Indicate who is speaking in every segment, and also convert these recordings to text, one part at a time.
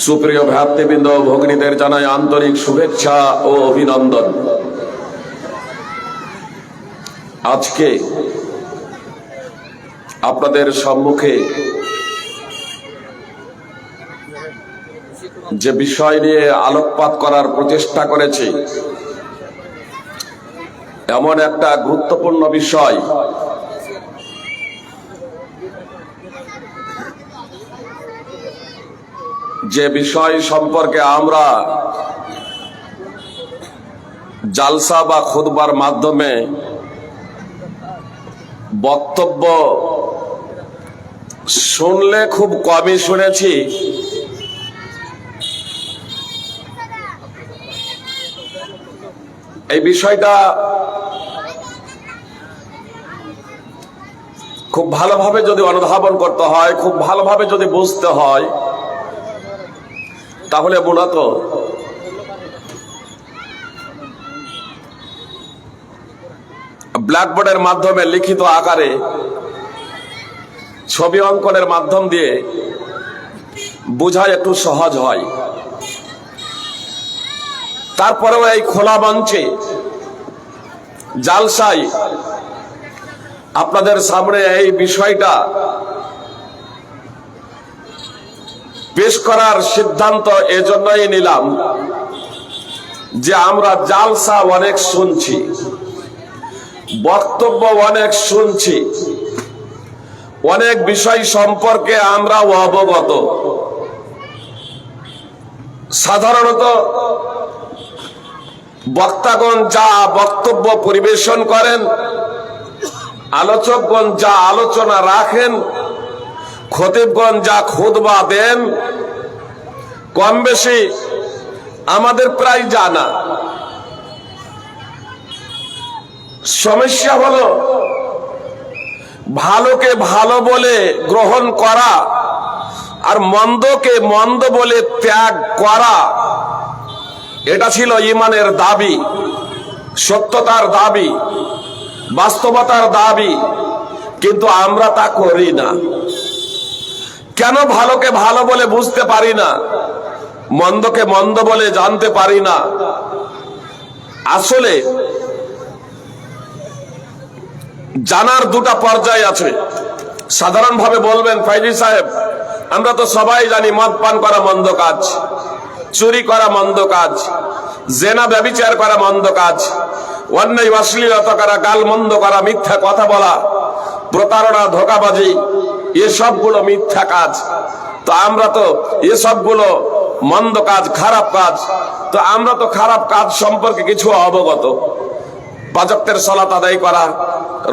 Speaker 1: সুপ্রিয় ভ্রাতৃবৃন্দ ভগ্নীদের জানাই আন্তরিক শুভেচ্ছা ও অভিনন্দন। আজকে আপনাদের সম্মুখে যে বিষয় নিয়ে আলোকপাত করার প্রচেষ্টা করেছি, এমন একটা গুরুত্বপূর্ণ বিষয় যে বিষয় সম্পর্কে আমরা জালসা বা খুতবার মাধ্যমে বক্তব্য শুনলে খুব কমই শুনেছি, এই বিষয়টা খুব ভালোভাবে যদি অনুধাবন করতে হয়, খুব ভালোভাবে যদি বুঝতে হয়, তাহলে মূলত ব্ল্যাকবোর্ডের মাধ্যমে লিখিত আকারে ছবি অঙ্কনের মাধ্যম দিয়ে বোঝা একটু সহজ হয়। তারপরেও এই খোলা মঞ্চে জালসায় আপনাদের সামনে এই বিষয়টা পেশ করার সিদ্ধান্ত এজন্যই নিলাম যে আমরা জালসা অনেক শুনছি, বক্তব্য অনেক শুনছি, অনেক বিষয় সম্পর্কে আমরা অবগত। সাধারণত বক্তাগণ যা বক্তব্য পরিবেশন করেন, আলোচকগণ যা আলোচনা রাখেন, খতিবগণ যা খুতবা দেন, কম বেশি আমাদের প্রায় জানা। সমস্যা হলো ভালোকে ভালো বলে গ্রহণ করা আর মন্দকে মন্দ বলে ত্যাগ করা। এটা ছিল ঈমানের দাবি, সত্যতার দাবি, বাস্তবতার দাবি, কিন্তু আমরা তা করি না। কেন ভালোকে ভালো বলে বুঝতে পারি না, মন্দকে মন্দ বলে জানতে পারি না? আসলে জানার দুটা পর্যায় আছে। সাধারণভাবে বলবেন, ফাইজি সাহেব, আমরা তো সবাই জানি মদ পান করা মন্দ কাজ, চুরি করা মন্দ কাজ, জেনা ব্যভিচার করা মন্দ কাজ, অন্যায় অশ্লীলতা করা, গাল মন্দ করা, মিথ্যা কথা বলা, প্রতারণা, ধোঁকাবাজি, এসবগুলো মিথ্যা কাজ। তো আমরা তো এসবগুলো মন্দ কাজ, খারাপ কাজ। তো আমরা তো খারাপ কাজ সম্পর্কে কিছু অবগত। পাঁচ ওয়াক্তের সালাত আদায় করা,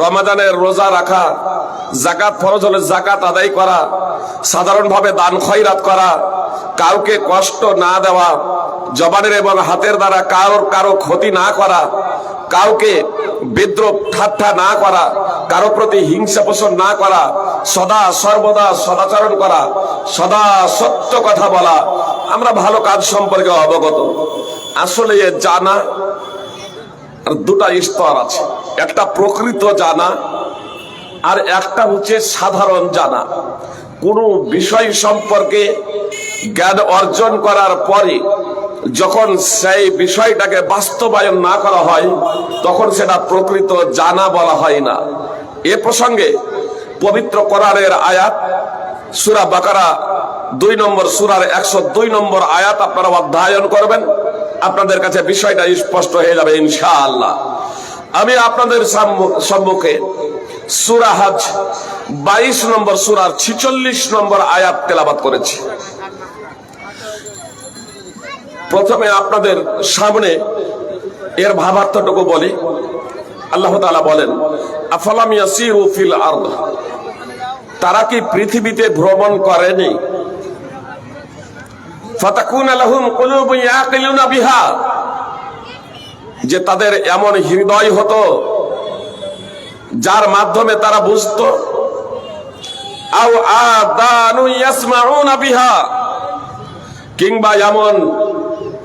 Speaker 1: রমাদানের রোজা রাখা, যাকাত ফরজ হলে যাকাত আদায় করা, সাধারণভাবে দান খয়রাত করা, কাউকে কষ্ট না দেওয়া, জবানের এবং হাতের দ্বারা কারো ক্ষতি না করা, কাউকে বিদ্রোহ ঠাট্টা না করা, কারো প্রতি হিংসা পোষণ না করা, সদা সর্বদা সদাচরণ করা, সদা সত্য কথা বলা, আমরা ভালো কাজ সম্পর্কে অবগত। আসলে এ জানা আর দুটা স্তর আছে, একটা প্রকৃত জানা আর একটা হচ্ছে সাধারণ জানা। কোন বিষয় সম্পর্কে জ্ঞান অর্জন করার পরে যখন সেই বিষয়টাকে বাস্তবায়ন না করা হয়, তখন সেটা প্রকৃত জানা বলা হয় না। এ প্রসঙ্গে পবিত্র কোরআনের আয়াত সূরা বাকারা 2 নম্বর সূরার 102 নম্বর আয়াত আপনারা অধ্যয়ন করবেন, আপনাদের কাছে বিষয়টা স্পষ্ট হয়ে যাবে ইনশাআল্লাহ। আমি আপনাদের সম্মুখে সূরা হজ 22 নম্বর সূরার 46 নম্বর আয়াত তেলাওয়াত করেছি। প্রথমে আপনাদের সামনে এর ভাবার্থটুকু বলি। আল্লাহ তাআলা বলেন, আফালাম ইয়াসিরু ফিল আরদ, তারা কি পৃথিবীতে ভ্রমণ করেনি? ফাতাকুনা লাহুম কুলুবুন ইয়াকিলুনা বিহা, যে তাদের এমন হৃদয় হতো যার মাধ্যমে তারা বুঝতো। আও আদানু ইয়াসমাউনা বিহা, কিংবা এমন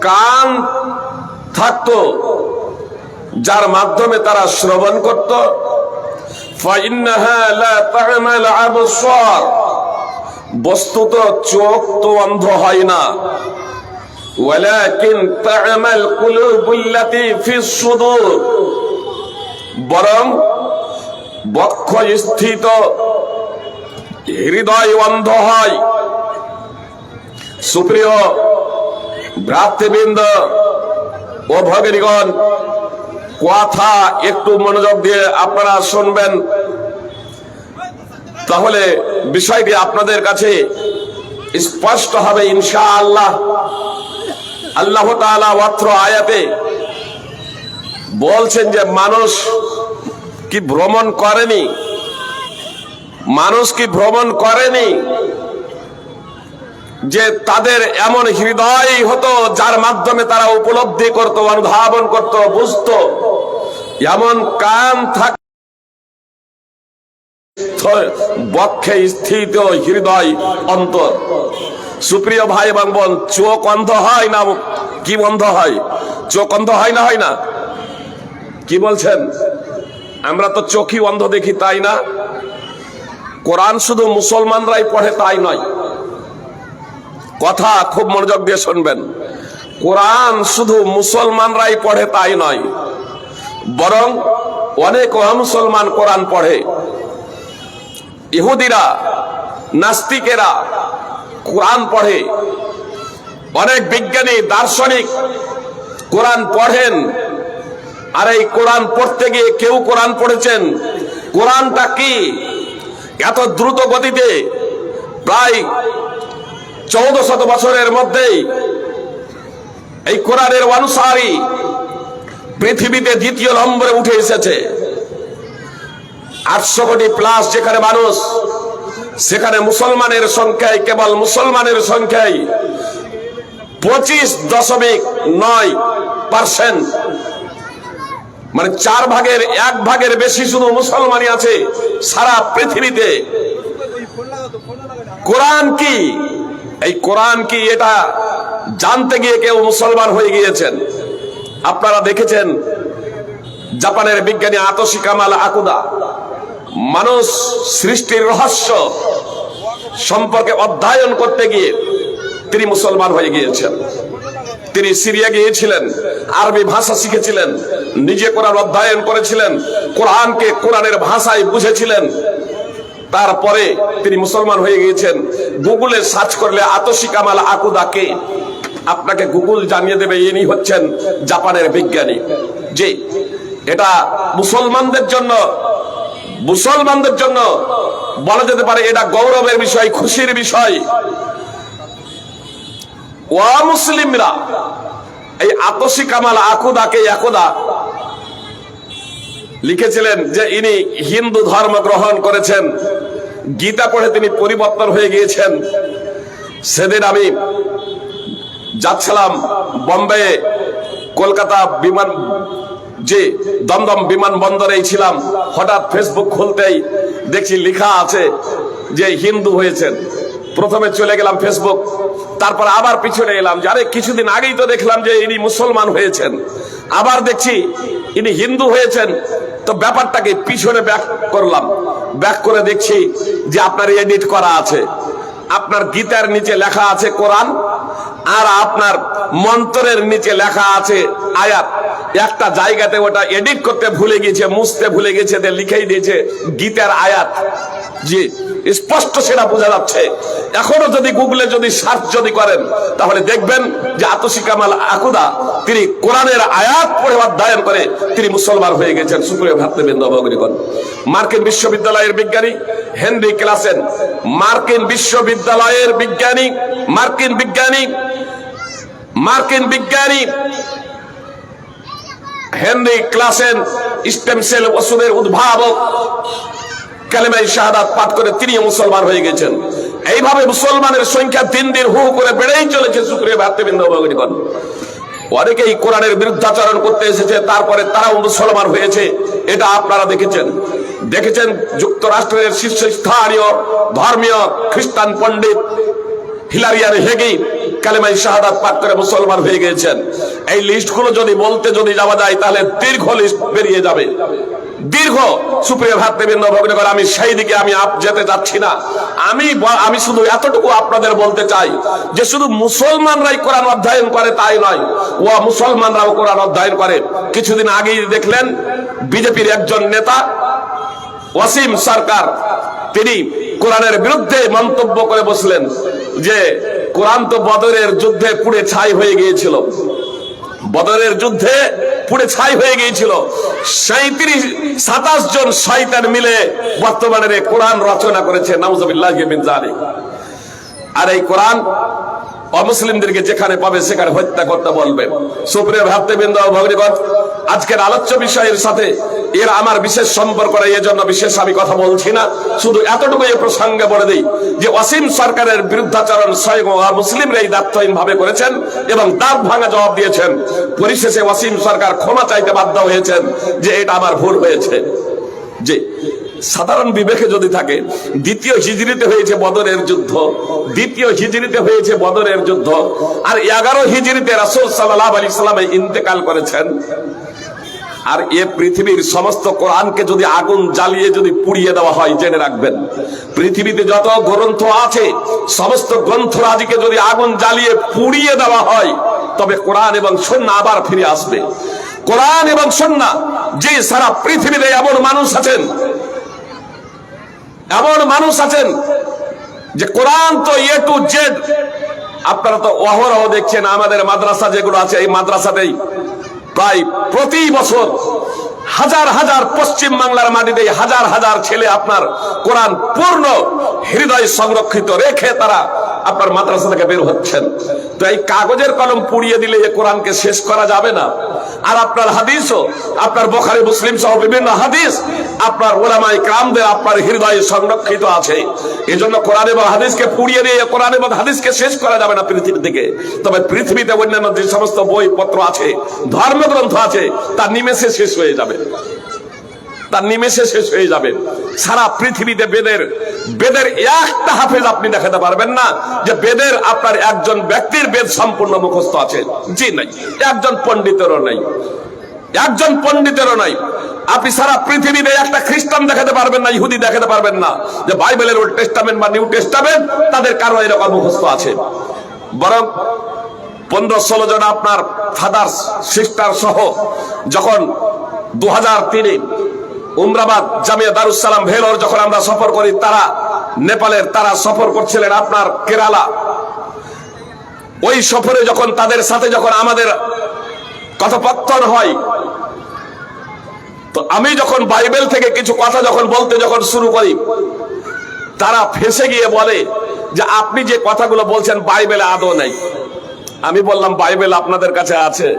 Speaker 1: কান থাকতো যার মাধ্যমে তারা শ্রবণ করত। ফাইন্নাহা লা তা'মাল আবসার, বস্তুত চোখ তো অন্ধ হয় না, ওয়ালাকিন তা'মাল কুলুবুল্লাতী ফিস সুদূর, বরং বক্ষ স্থিত হৃদয় অন্ধ হয়। সুপ্রিয় ভ্রাতৃবৃন্দ ও ভগিনীগণ, কথা একটু মনোযোগ দিয়ে আপনারা শুনবেন, তাহলে বিষয়টি আপনাদের কাছে স্পষ্ট হবে ইনশাআল্লাহ। আল্লাহ তাআলা অত্র আয়াতে বলছেন যে মানুষ কি ভ্রমণ করেনি, মানুষ কি ভ্রমণ করেনি যে তাদের এমন হৃদয় হতো যার মাধ্যমে তারা উপলব্ধি করত, অনুধাবন করত, বুঝত, এমন কান থাক বক্ষে স্থিত হৃদয় অন্তর। সুপ্রিয় ভাই এবং বোন, চোখ অন্ধ হয় না কি বন্ধ হয়? চোখ অন্ধ হয় না, হয় না? কি বলছেন? আমরা তো চোখই অন্ধ দেখি, তাই না? কোরআন শুধু মুসলমানরাই পড়ে তাই নয়, কথা খুব মনোযোগ দিয়ে শুনবেন। কোরআন শুধু মুসলমানরাই পড়ে তাই নয়, বরং অনেক অমুসলমান কোরআন পড়ে। ইহুদিরা, নাস্তিকেরা কোরআন পড়ে, অনেক বিজ্ঞানী, দার্শনিক কোরআন পড়েন। আর এই কোরআন পড়তে গিয়ে কেউ কোরআন পড়েছেন, কোরআনটা কি এত দ্রুত গতিতে প্রায় 1400 বছরের মধ্যেই এই কোরআনের অনুসারী পৃথিবীতে দ্বিতীয় নম্বরে উঠে এসেছে। 800 কোটি প্লাস যেখানে মানুষ, সেখানে মুসলমানের সংখ্যায়, কেবল মুসলমানের সংখ্যায় 25.9%, মানে 4 ভাগের 1 ভাগের বেশি শুধু মুসলমানই আছে সারা পৃথিবীতে। কোরআন কি, এই কোরআন কি, এটা জানতে গিয়ে কেউ মুসলমান হয়ে গিয়েছেন। আপনারা দেখেছেন জাপানের বিজ্ঞানী আতোশি কামাল আকুদা মানুষ সৃষ্টির রহস্য সম্পর্কে অধ্যয়ন করতে গিয়ে তিনি মুসলমান হয়ে গিয়েছেন। তিনি সিরিয়া গিয়েছিলেন, আরবি ভাষা শিখেছিলেন, নিজে কোরআন অধ্যয়ন করেছিলেন, কোরআনকে কোরআনের ভাষায় বুঝেছিলেন, তারপরে তিনি মুসলমান হয়ে গিয়েছেন। গুগলে সার্চ করলে আতোশি কামাল আকুদাকে আপনাকে গুগল জানিয়ে দেবে ইনি হচ্ছেন জাপানের বিজ্ঞানী। যে এটা মুসলমানদের জন্য বলা যেতে পারে এটা গৌরবের বিষয়, খুশির বিষয়। মুসলিমরা এই আতোশি কামাল আকুদাকে একদা লিখেছিলেন যে ইনি হিন্দু ধর্ম গ্রহণ করেছেন, গীতা পড়ে তিনি পরিবর্তন হয়ে গিয়েছেন। সেদিন আমি যাচ্ছিলাম বোম্বে, কলকাতা বিমান, যে দমদম বিমানবন্দরেই ছিলাম, হঠাৎ ফেসবুক খুলতেই দেখছি লেখা আছে যে হিন্দু হয়েছেন। প্রথমে চলে গেলাম ফেসবুক, তারপর আবার পিছনে এলাম, যারে কিছুদিন আগেই তো দেখলাম যে ইনি মুসলমান হয়েছেন, আবার দেখছি ইনি হিন্দু হয়েছেন। তো ব্যাপারটাকে পিছনে ব্যাক করলাম, ব্যাক করে দেখছি যে আপনার এডিট করা আছে, আপনার গীতার নিচে লেখা আছে কোরআন, আর আপনার মন্ত্রের নিচে লেখা আছে আয়াত। একটা জায়গাতে ওটা এডিট করতে ভুলে গিয়েছে, মুছতে ভুলে গেছে, লিখেই দিয়েছে গীতার আয়াত। জি, স্পষ্ট সেটা বোঝা যাচ্ছে। এখনো যদি গুগলে যদি সার্চ যদি করেন তাহলে দেখবেন যে আতোশি কামাল আকুদা তিনি কোরআনের আয়াত পড়ে অধ্যয়ন করে তিনি মুসলমান হয়ে গেছেন। সুপ্রিয় ভ্রাতৃবৃন্দ ভগিনীগণ, মার্কিন বিশ্ববিদ্যালয়ের বিজ্ঞানী হেনরি ক্লাসেন, মার্কিন বিশ্ববিদ্যালয়ের বিজ্ঞানী, মার্কিন বিজ্ঞানী হেনরি ক্লাসেন স্টেম সেল ওষুধের উদ্ভাবক, কালেমায়ে শাহাদাত পাঠ করে তিনি মুসলমান হয়ে গেছেন। এইভাবে মুসলমানের সংখ্যা দিন দিন হু করে বেড়েই চলেছে। সুপ্রিয় ভ্রাতৃবৃন্দ ভগিনীগণ, অনেকেই কোরআনের বিরুদ্ধাচরণ করতে এসেছে, তারপরে তারাও মুসলমান হয়েছে। এটা আপনারা দেখেছেন যুক্তরাষ্ট্রের শীর্ষস্থানীয় ধর্মীয় খ্রিস্টান পণ্ডিত হিলারিয়ান হেগি কালেমায়ে শাহাদাত পাঠ করে মুসলমান হয়ে গিয়েছেন। এই লিস্টগুলো যদি বলতে যাওয়া যায় তাহলে দীর্ঘ লিস্ট বেরিয়ে যাবে। দীর্ঘ সুপ্রিয় ভাতৃবৃন্দ ভগ্নীগণ, আমি সেই দিকে আমি যেতে যাচ্ছি না। আমি শুধু এতটুকু আপনাদের বলতে চাই যে শুধু মুসলমানরাই কোরআন অধ্যয়ন করে তাই নয়, ও মুসলমানরাও কোরআন অধ্যয়ন করে। কিছুদিন আগেই দেখলেন বিজেপির একজন নেতা ওয়াসিম সরকার, তিনি কোরআনের বিরুদ্ধে মন্তব্য করে বসলেন যে কোরআন তো বদরের যুদ্ধে পুড়ে ছাই হয়ে গিয়েছিল, বদরের যুদ্ধে পুড়ে ছাই হয়ে গিয়েছিল। 27 জন শয়তান মিলে বর্তমানে কোরআন রচনা করেছে, নাউযুবিল্লাহি মিন যালিক। আর এই কোরআন অমুসলিমদেরকে যেখানে পাবে সেখানে হত্যা করতে বলবে। সুপ্রিয় ভাতৃবৃন্দ ভগ্নীগণ, আজকের আলোচ্য বিষয়ের সাথে এর আমার বিশেষ সম্পর্ক নেই, এজন্য বিশেষ আমি কথা বলছি না। শুধু এতটুকু এই প্রসঙ্গে বলে দিই যে ওয়াসিম সরকারের বিরুদ্ধাচরণ স্বয়ং মুসলিমরাই দায়িত্বহীন ভাবে করেছেন এবং দাঁত ভাঙা জবাব দিয়েছেন। পরিশেষে ওয়াসিম সরকার ক্ষমা চাইতে বাধ্য হয়েছেন যে এটা আমার ভুল হয়েছে। যে সাধারণ বিবেকে যদি থাকে, দ্বিতীয় হিজরিতে হয়েছে বদরের যুদ্ধ, দ্বিতীয় হিজরিতে হয়েছে বদরের যুদ্ধ, আর 11 হিজরিতে রাসূল সাল্লাল্লাহু আলাইহি ওয়াসাল্লাম ইন্তেকাল করেছেন। আর এ পৃথিবীর সমস্ত কোরআনকে যদি আগুন জ্বালিয়ে যদি পুড়িয়ে দেওয়া হয়, জেনে রাখবেন পৃথিবীতে যত গ্রন্থ আছে সমস্ত গ্রন্থরাজিকে যদি আগুন জ্বালিয়ে পুড়িয়ে দেওয়া হয়, তবে কোরআন এবং সুন্নাহ আবার ফিরে আসবে। কোরআন এবং সুন্নাহ, যে সারা পৃথিবীতে এমন মানুষ আছেন যে কোরআন তো এ টু জেড, আপনারা তো অহরহ দেখছেন আমাদের মাদ্রাসা যেগুলো আছে, এই মাদ্রাসাতেই প্রায় প্রতি বছর হাজার হাজার পশ্চিম বাংলার মাটিতে হাজার হাজার ছেলে আপনার কোরআন পূর্ণ হৃদয় সংরক্ষিত রেখে তারা আপনার মাদ্রাসা থেকে বের হচ্ছেন। তো এই কাগজের কলম পুড়িয়ে দিলে এই কোরআনকে শেষ করা যাবে না। আর আপনার হাদিসও, আপনার বুখারী মুসলিম সহ বিভিন্ন হাদিস আপনার উলামায়ে কেরামদের আপনার হৃদয়ে সংরক্ষিত আছে। এজন্য কোরআন এবং হাদিসকে পুড়িয়ে দিয়ে কোরআন এবং হাদিসকে শেষ করা যাবে না পৃথিবী থেকে। তবে পৃথিবীতে অন্যান্য যে সমস্ত বইপত্র আছে, ধর্মগ্রন্থ আছে, তা নিমেষে শেষ হয়ে যাবে, তার নিমেষে শেষ হয়ে যাবে। সারা পৃথিবীতে বেদের একটা হাফেজ আপনি দেখাতে পারবেন না যে বেদের আপনার একজন ব্যক্তির বেদ সম্পূর্ণ মুখস্থ আছে, জি নাই, একজন পণ্ডিতেরও নাই, একজন পণ্ডিতেরও নাই। আপনি সারা পৃথিবীতে একটা খ্রিস্টান দেখাতে পারবেন না, ইহুদি দেখাতে পারবেন না যে বাইবেলের ওল্ড টেস্টামেন্ট বা নিউ টেস্টামেন্ট তাদের কারো এরকম মুখস্থ আছে। বরং 15-16 জন আপনার ফাদার সিস্টার সহ যখন 2003 উমরাবাদ জামিয়া দারুস সালাম ভেলোর যখন আমরা সফর করি, তারা নেপালের তারা সফর করছিলেন আপনার কেরালা। ওই সফরে যখন তাদের সাথে যখন আমাদের কথোপকথন হয়, তো আমি যখন বাইবেল থেকে কিছু কথা যখন বলতে শুরু করি, তারা ফেঁসে গিয়ে বলে যে আপনি যে কথাগুলো বলছেন বাইবেলে আদৌ নেই। আমি বললাম বাইবেল আপনাদের কাছে আছে?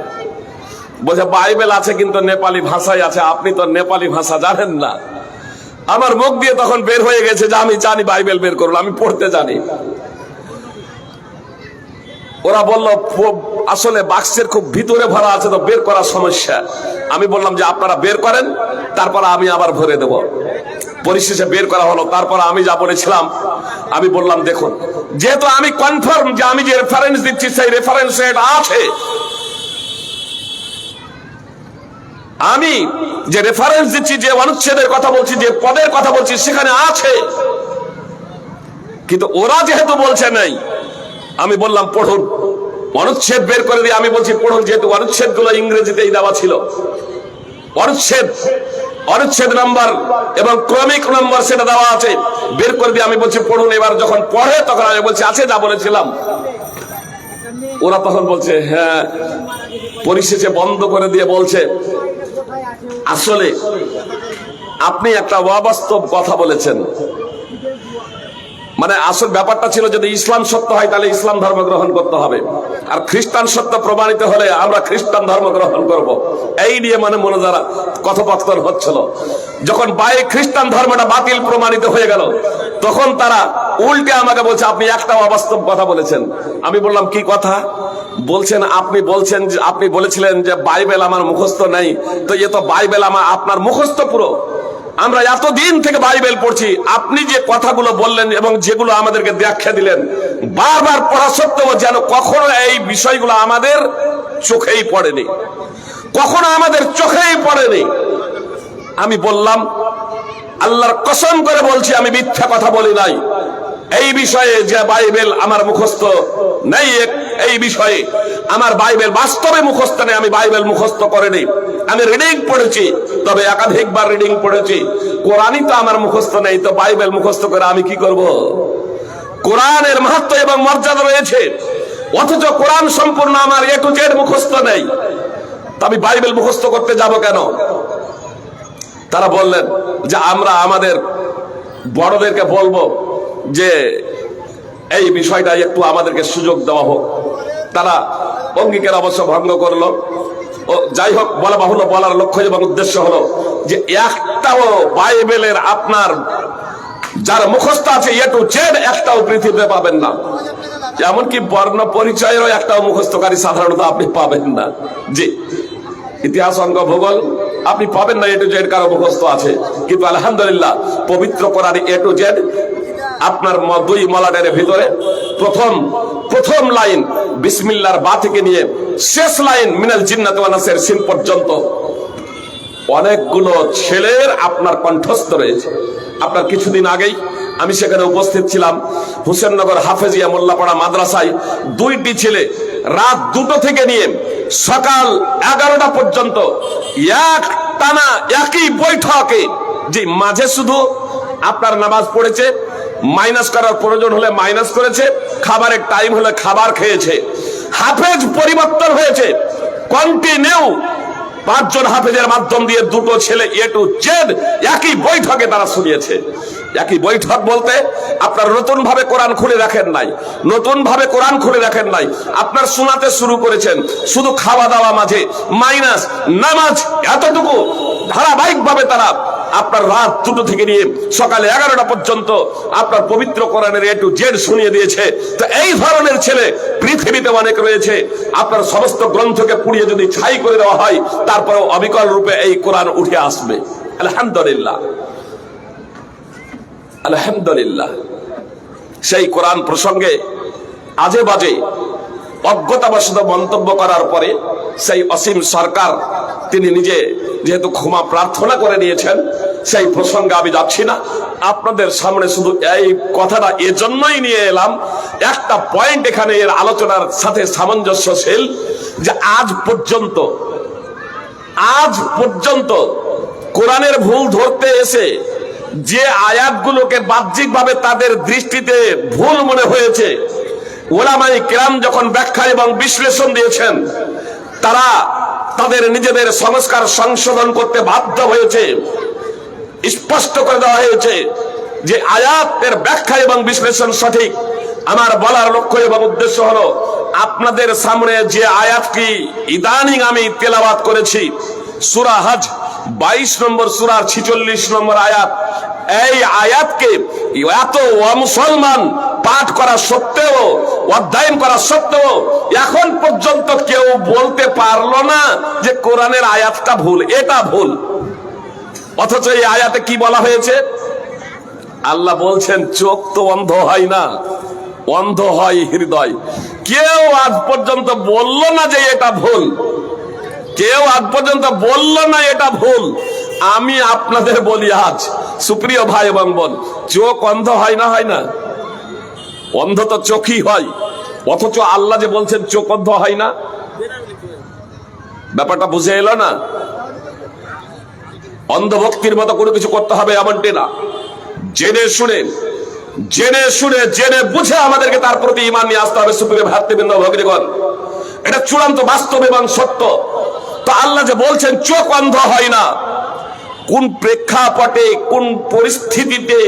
Speaker 1: বলছে বাইবেল আছে কিন্তু নেপালি ভাষায় আছে, আপনি তো নেপালি ভাষা জানেন না। আমার মুখ দিয়ে তখন বের হয়ে গেছে যে আমি জানি বাইবেল বের করুন, আমি পড়তে জানি। ওরা বলল আসলে বাক্সের খুব ভিতরে ভরা আছে, তো বের করার সমস্যা। আমি বললাম যে আপনারা বের করেন, তারপর আমি আবার ভরে দেব। পরিশেষে বের করা হলো। তারপর আমি যা বলেছিলাম, আমি বললাম দেখুন, যেহেতু আমি কনফার্ম যে আমি যে রেফারেন্স দিচ্ছি সেই রেফারেন্সে এটা আছে, আমি যে রেফারেন্স দিচ্ছি, যে অনুচ্ছেদের কথা বলছি, যে পদের কথা বলছি সেখানে আছে, কিন্তু ওরা যেহেতু বলছে নাই, আমি বললাম পড়ুন। অনুচ্ছেদ বের করে দিয়ে আমি বলছি পড়ুন, যেহেতু অনুচ্ছেদ গুলো ইংরেজিতেই দেওয়া ছিল। অনুচ্ছেদ নম্বর এবং ক্রমিক নম্বর সেটা দেওয়া আছে, বের করে দিয়ে আমি বলছি পড়ুন। এবার যখন পড়ে তখন আমি বলছি আছে যা বলেছিলাম। ওরা তখন বলছে হ্যাঁ। পরিশেষে বন্ধ করে দিয়ে বলছে আসলে আপনি একটা অবাস্তব কথা বলেছেন। মানে আসল ব্যাপারটা ছিল যদি ইসলাম সত্য হয় তাহলে ইসলাম ধর্ম গ্রহণ করতে হবে, আর খ্রিস্টান সত্য প্রমাণিত হলে আমরা খ্রিস্টান ধর্ম গ্রহণ করব। এই নিয়ে মনে যারা কথোপকথন হচ্ছিল, যখন খ্রিস্টান ধর্মটা বাতিল প্রমাণিত হয়ে গেল, তখন তারা উল্টে আমাকে বলছে আপনি একটা অবাস্তব কথা বলেছেন। আমি বললাম কি কথা বলছেন? আপনি বলেছিলেন যে বাইবেল আমার মুখস্থ নাই। তো এ তো বাইবেল আপনার মুখস্থ পুরো। আমরা এতদিন থেকে বাইবেল পড়ছি, আপনি যে কথাগুলো বললেন এবং যেগুলো আমাদেরকে ব্যাখ্যা দিলেন, বারবার পড়া সত্ত্বেও যেন কখনো এই বিষয়গুলো আমাদের চোখেই পড়েনি, কখনো আমাদের চোখেই পড়েনি। আমি বললাম, আল্লাহর কসম করে বলছি আমি মিথ্যা কথা বলি নাই। এই বিষয়ে যে বাইবেল আমার মুখস্থ নেই, এই বিষয়ে আমার বাইবেল বাস্তবে মুখস্থ নেই। আমি বাইবেল মুখস্থ করিনি, আমি রিডিং পড়েছি, তবে একাধিকবার রিডিং পড়েছি। কোরআনই তো আমার মুখস্থ নেই, তো বাইবেল মুখস্থ করে আমি কি করব? কোরআনের মাহাত্ম এবং মর্যাদা রয়েছে, অথচ কোরআন সম্পূর্ণ আমার এ টু জেড মুখস্থ নেই, তো আমি বাইবেল মুখস্থ করতে যাব কেন? তারা বললেন যে আমরা আমাদের বড়দেরকে বলবো যে এই বিষয়টা একটু আমাদেরকে সুযোগ দেওয়া হোক। তারা অঙ্গীকার অবশ্য ভঙ্গ করলো। ও যাই হোক, বলা বাহুল্য, বলার লক্ষ্য এবং উদ্দেশ্য হলো যে একটাও বাইবেলের আপনার যার মুখস্থ আছে এ টু জেড একটাও পৃথিবীতে পাবেন না। এমনকি বর্ণ পরিচয়েরও একটাও মুখস্থকারী সাধারণত আপনি পাবেন না। জি, ইতিহাস, অঙ্ক, ভূগোল আপনি পাবেন না এ টু জেড কারো মুখস্থ আছে, কিন্তু আলহামদুলিল্লাহ পবিত্র কোরআন এ টু জেড আপনার দুই মলাটের ভিতরে প্রথম লাইন বিসমিল্লাহর বা থেকে নিয়ে শেষ লাইন মিনাল জিন্নাতি ওয়ান নাসের সিন পর্যন্ত অনেকগুলো ছেলের আপনার কণ্ঠস্থ রয়েছে। আপনার কিছুদিন আগেই আমি সেখানে উপস্থিত ছিলাম। হুসেননগর হাফেজিয়া মোল্লাপাড়া মাদ্রাসায় দুইটি ছেলে রাত 2টো থেকে নিয়ে সকাল 11টা পর্যন্ত এক টানা একই বৈঠকে, যে মাঝে শুধু আপনার নামাজ পড়েছে, মাইনাস করার প্রয়োজন হলে মাইনাস করেছে, খাবারের টাইম হলে খাবার খেয়েছে, হাফেজ পরিবর্তন হয়েছে, কন্টিনিউ 5 জন হাফেজের মাধ্যম দিয়ে 2টো ছেলে এ টু জেড একই বৈঠকে তারা শুনিয়েছে। একই বৈঠক বলতে আপনার নতুন ভাবে কোরআন খুলে রাখেন নাই, আপনার শোনাতে শুরু করেছেন, শুধু খাওয়া দাওয়া মাঝে মাইনাস, নামাজ, এতটুকু ধারাবাহিক ভাবে তারা আপনার রাত 2টো থেকে নিয়ে সকালে 11টা পর্যন্ত আপনার পবিত্র কোরআনের এ টু জেড শুনিয়ে দিয়েছে। তো এই ধরনের ছেলে পৃথিবীতে অনেক রয়েছে। আপনার সমস্ত গ্রন্থকে পুড়িয়ে যদি ছাই করে দেওয়া হয়, তারপরেও অবিকল রূপে এই কোরআন উঠে আসবে। আলহামদুলিল্লাহ, আলহামদুলিল্লাহ। সেই কোরআন প্রসঙ্গে আজে বাজে অজ্ঞতাবশত মন্তব্য করার পরে সেই অসীম সরকার তিনি নিজে যেহেতু ক্ষমা প্রার্থনা করে নিয়েছেন, সেই প্রসঙ্গে আমি যাচ্ছি না। আপনাদের সামনে শুধু এই কথাটা এজন্যই নিয়ে এলাম, একটা পয়েন্ট এখানে এর আলোচনার সাথে সামঞ্জস্যশীল, যে আজ পর্যন্ত কোরআনের ভুল ধরতে এসে যে আয়াতগুলোকে বাহ্যিকভাবে তাদের দৃষ্টিতে ভুল মনে হয়েছে, ওলামায়ে কেরাম যখন ব্যাখ্যা এবং বিশ্লেষণ দিয়েছেন, তারা তাদের নিজেদের সংস্কার সংশোধন করতে বাধ্য হয়েছে। স্পষ্ট করে দেওয়া হয়েছে যে আয়াতের ব্যাখ্যা এবং বিশ্লেষণ সঠিক। আমার বলার লক্ষ্য এবং উদ্দেশ্য হলো, আপনাদের সামনে যে আয়াতটি ইদানিং আমি তেলাওয়াত করেছি, সূরা হজ 22 নম্বর সূরার 46 নম্বর আয়াত, এই আয়াতকে এত অমুসলমান পাঠ করা সত্ত্বেও, অধ্যয়ন করা সত্ত্বেও এখন পর্যন্ত কেউ বলতে পারলো না যে কোরআনের আয়াতটা ভুল, এটা ভুল। অথচ এই আয়াতে কি বলা হয়েছে? আল্লাহ বলছেন চোখ তো অন্ধ হয় না, অন্ধ হয় হৃদয়। কেউ আজ পর্যন্ত বলল না যে এটা ভুল, এটা ভুল। আমি আপনাদের বলি আজ, সুপ্রিয় ভাই এবং বোন, চোখ অন্ধ হয় না? অন্ধ তো চোখই হয়, অথচ আল্লাহ যে বলছেন চোখ অন্ধ হয় না, ব্যাপারটা বুঝে এলো না? অন্ধভক্তির মতো কোনো কিছু করতে হবে এমনটি না। জেনে শুনে বুঝে আমাদেরকে তার প্রতি ঈমান নিয়ে আসতে হবে। সুপ্রিয় ভাতৃবৃন্দ, ভগ্নীগণ, এটা চূড়ান্ত বাস্তব এবং সত্য। তো আল্লাহ যে বলছেন চোখ অন্ধ হয় না, কোন প্রেক্ষাপটে, কোন পরিস্থিতিতে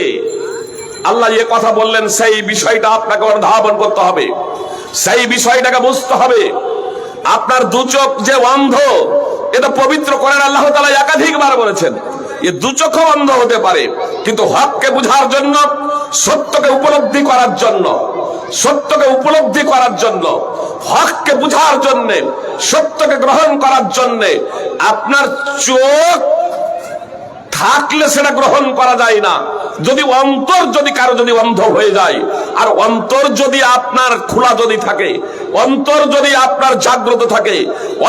Speaker 1: আল্লাহ এ কথা বললেন, সেই বিষয়টা আপনাকে অনুধাবন করতে হবে, সেই বিষয়টাকে বুঝতে হবে। আপনার 2 চোখ যে অন্ধ, এটা পবিত্র কোরআন আল্লাহ তাআলা একাধিকবার বলেছেন। এ 2 চোখ অন্ধ হতে পারে, কিন্তু হককে বুঝার জন্য, সত্যকে উপলব্ধি করার জন্য, হককে বুঝার জন্য, সত্যকে গ্রহণ করার জন্য আপনার চোখ থাকলে সেটা গ্রহণ করা যায় না। যদি অন্তর যদি কারো যদি অন্ধ হয়ে যায়, আর অন্তর যদি আপনার খোলা যদি থাকে, অন্তর যদি আপনার জাগ্রত থাকে,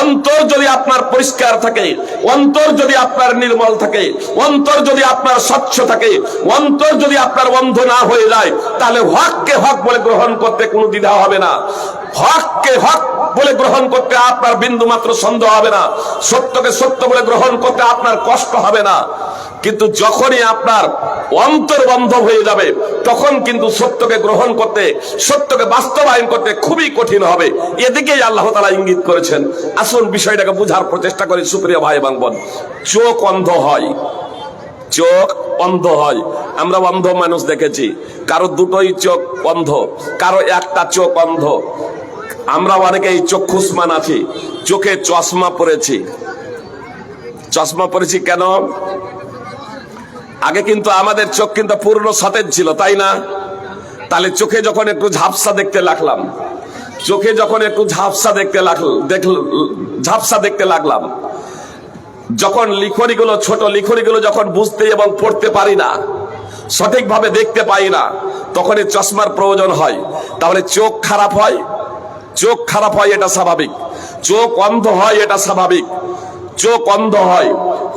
Speaker 1: অন্তর যদি আপনার পরিষ্কার থাকে, অন্তর যদি আপনার নির্মল থাকে, অন্তর যদি আপনার স্বচ্ছ থাকে, অন্তর যদি আপনার অন্ধ না হয়ে যায়, তাহলে হককে হক বলে গ্রহণ করতে কোনো দ্বিধা হবে না। হককে হক বলে গ্রহণ করতে আপনার বিন্দু মাত্র সন্দেহ হবে না। সত্যকে সত্য বলে গ্রহণ করতে আপনার কষ্ট হবে না। কিন্তু যখনই আপনার অন্তর বন্ধ হয়ে যাবে, তখন কিন্তু সত্যকে গ্রহণ করতে, সত্যকে বাস্তবায়ন করতে খুবই কঠিন হবে। এদিকেই আল্লাহ তাআলা ইঙ্গিত করেছেন। আসুন বিষয়টাকে বোঝার প্রচেষ্টা করি সুপ্রিয় ভাই এবং বোন। চোখ অন্ধ হয়, চোখ অন্ধ হয়। আমরা অন্ধ মানুষ দেখেছি, কারো দুটোই চোখ অন্ধ, কারো একটা চোখ অন্ধ। আমরা অনেকেই চক্ষুষ্মান আছি, চোখে চশমা পরেছি। চশমা পরেছি কেন? আগে কিন্তু আমাদের চোখ কিন্তু পূর্ণ সতেজ ছিল, তাই না? তাহলে চোখে যখন একটু ঝাপসা দেখতে লাগলাম, চোখে যখন একটু ঝাপসা দেখতে লাগলাম, যখন লিখনিগুলো, ছোট লিখনিগুলো যখন বুঝতে এবং পড়তে পারি না, সঠিকভাবে দেখতে পাই না, তখন এই চশমার প্রয়োজন হয়। তাহলে চোখ খারাপ হয়, চোখ খারাপ হয়, এটা স্বাভাবিক। চোখ অন্ধ হয়, এটা স্বাভাবিক। চোখ অন্ধ হয়,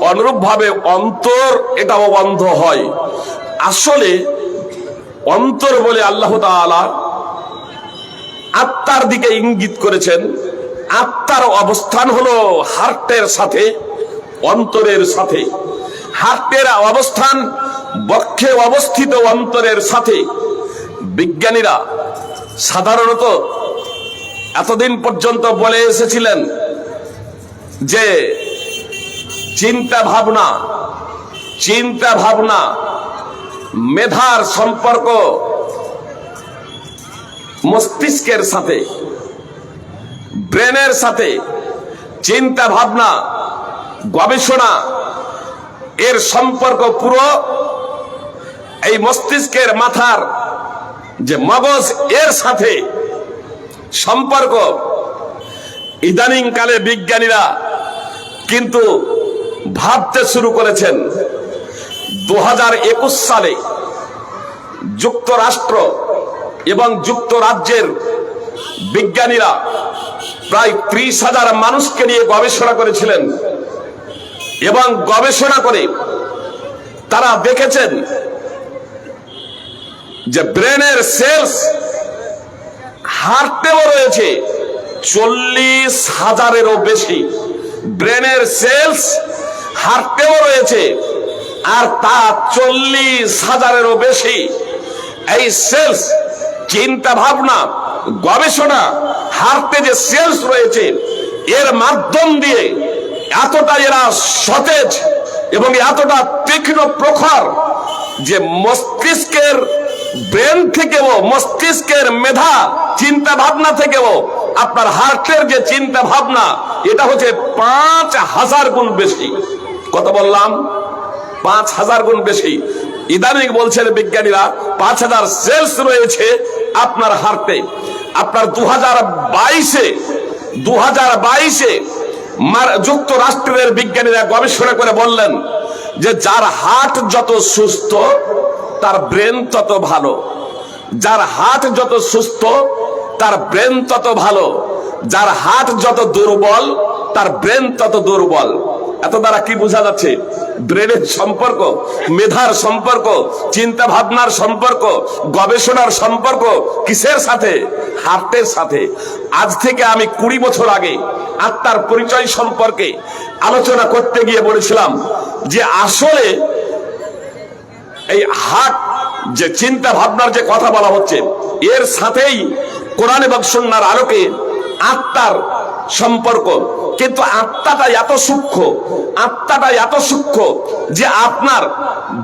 Speaker 1: অনুরূপ ভাবে অন্তর এটাও অন্ধ হয়। আসলে অন্তর বলে আল্লাহ তাআলা আত্মার দিকে ইঙ্গিত করেছেন। আত্মার অবস্থান হলো হার্টের সাথে, অন্তরের সাথে। হার্টের অবস্থান বক্ষে অবস্থিত অন্তরের সাথে। বিজ্ঞানীরা সাধারণত এতদিন পর্যন্ত বলে এসেছিলেন যে চিন্তা ভাবনা মেধার সম্পর্ক মস্তিষ্কের সাথে, ব্রেনের সাথে। চিন্তা ভাবনা, গবেষণা এর সম্পর্ক পুরো এই মস্তিষ্কের মাথার যে মগজ, এর সাথে সম্পর্ক। ইদানিং কালে বিজ্ঞানীরা কিন্তু ভাবতে শুরু করেছেন। 2021 সালে যুক্তরাষ্ট্র এবং যুক্তরাজ্যের বিজ্ঞানীরা প্রায় 30,000 মানুষকে নিয়ে গবেষণা করেছিলেন, এবং গবেষণা করে তারা দেখেছেন যে ব্রেনের সেলস হার্টেও রয়েছে 40,000-এরও বেশি। ব্রেনের সেলস হার্টেও রয়েছে, আর তা 40,000-এরও বেশি। এই সেলস, চিন্তা ভাবনা, গবেষণা, হার্টে যে সেলস রয়েছে, এর মাধ্যম দিয়ে এতটা এরা সতেজ এবং এতটা তীক্ষ্ণ প্রখর যে মস্তিষ্কের ব্রেন থেকেও, মস্তিষ্কের মেধা চিন্তা ভাবনা থেকেও আপনার হার্টের যে চিন্তা ভাবনা, এটা হচ্ছে 5,000 গুণ বেশি। কত বললাম? 5,000 গুণ বেশি। ইদানিং বলছেন বিজ্ঞানীরা 5,000 সেলস রয়েছে আপনার হার্টে। আপনার 2022-এ যুক্তরাষ্ট্রের বিজ্ঞানীরা গবেষণা করে বললেন যে যার হার্ট যত সুস্থ, তার ব্রেন তত ভালো। যার হার্ট যত সুস্থ, তার ব্রেন তত ভালো। যার হার্ট যত দুর্বল, তার ব্রেন তত দুর্বল। এত দ্বারা কি বোঝা যাচ্ছে? ব্রেনের সম্পর্ক, মেধার সম্পর্ক, চিন্তা ভাবনার সম্পর্ক, গবেষণার সম্পর্ক কিসের সাথে? হার্টের সাথে। আজ থেকে আমি 20 বছর আগে আত্মার পরিচয় সম্পর্কে আলোচনা করতে গিয়ে বলেছিলাম যে আসলে এই হার্ট যে চিন্তা ভাবনার যে কথা বলা হচ্ছে, এর সাথেই কোরআন এবং সুন্নাহর আলোকে আত্মার সম্পর্ক। কিন্তু আত্মাটা এত সূক্ষ্ম যে আপনার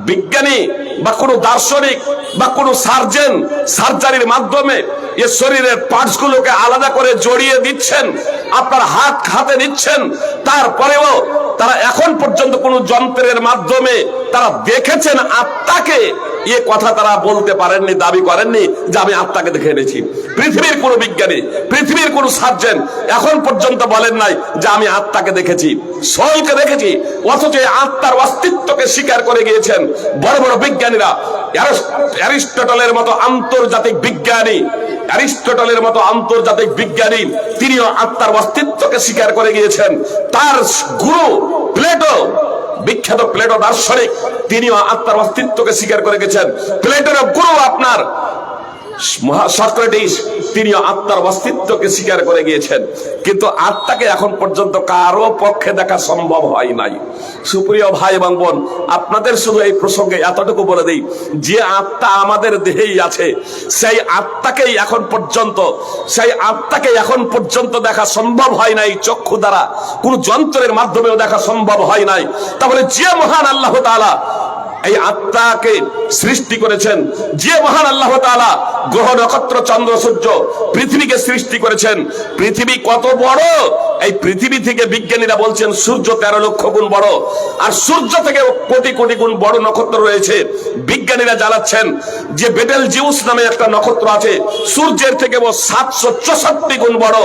Speaker 1: বিজ্ঞানী বা কোনো দার্শনিক বা কোনো সার্জন সার্জারির মাধ্যমে এ শরীরের পার্টস গুলোকে আলাদা করে জড়িয়ে দিচ্ছেন, আপনার হাতে নিচ্ছেন, তারপরেও তারা এখন পর্যন্ত কোনো যন্ত্রের মাধ্যমে তারা দেখেছেন আত্মাকে এ কথা তারা বলতে পারেননি, দাবি করেননি যে আমি আত্মাকে দেখে এনেছি। পৃথিবীর কোন বিজ্ঞানী, পৃথিবীর কোন সার্জন এখন পর্যন্ত বলেন নাই যে আমি আত্মাকে দেখেছি, সোলকে দেখেছি। অথচ আত্মার অস্তিত্বকে স্বীকার করে গিয়েছেন বড় বড় বিজ্ঞানীরা। অ্যারিস্টটলের মতো আন্তর্জাতিক বিজ্ঞানী, অ্যারিস্টটলের মতো আন্তর্জাতিক বিজ্ঞানী তিনিও আত্মার অস্তিত্বকে স্বীকার করে গিয়েছেন। তার গুরু প্লেটো, বিখ্যাত প্লেটো দার্শনিক, তিনিও আত্মার অস্তিত্বকে স্বীকার করে গেছেন। প্লেটোর গুরু আপনার সক্রেটিস, তিনিও আত্মার অস্তিত্বকে স্বীকার করে গিয়েছেন। কিন্তু আত্মাকে এখন পর্যন্ত কারো পক্ষে দেখা সম্ভব হয় নাই। সুপ্রিয় ভাই এবং বোন, আপনাদের শুধু এই প্রসঙ্গে এতটুকু বলে দিই, যে আত্মা আমাদের দেহেই আছে, সেই আত্মাকেই এখন পর্যন্ত দেখা সম্ভব হয় নাই চক্ষু দ্বারা, কোন যন্ত্রের মাধ্যমেও দেখা সম্ভব হয় নাই। তাহলে যে মহান আল্লাহ তাআলা এই আত্মাকে সৃষ্টি করেছেন, যে মহান আল্লাহ তাআলা গ্রহ নক্ষত্র চন্দ্র সূর্য পৃথিবীকে সৃষ্টি করেছেন, পৃথিবী কত বড়, এই পৃথিবী থেকে বিজ্ঞানীরা বলছেন সূর্য 13 লক্ষ গুণ বড়, আর সূর্য থেকে কোটি কোটি গুণ বড় নক্ষত্র রয়েছে। বিজ্ঞানীরা জানাচ্ছেন যে বেটেল জিউস নামে একটা নক্ষত্র আছে, সূর্যের থেকে 764 গুণ বড়।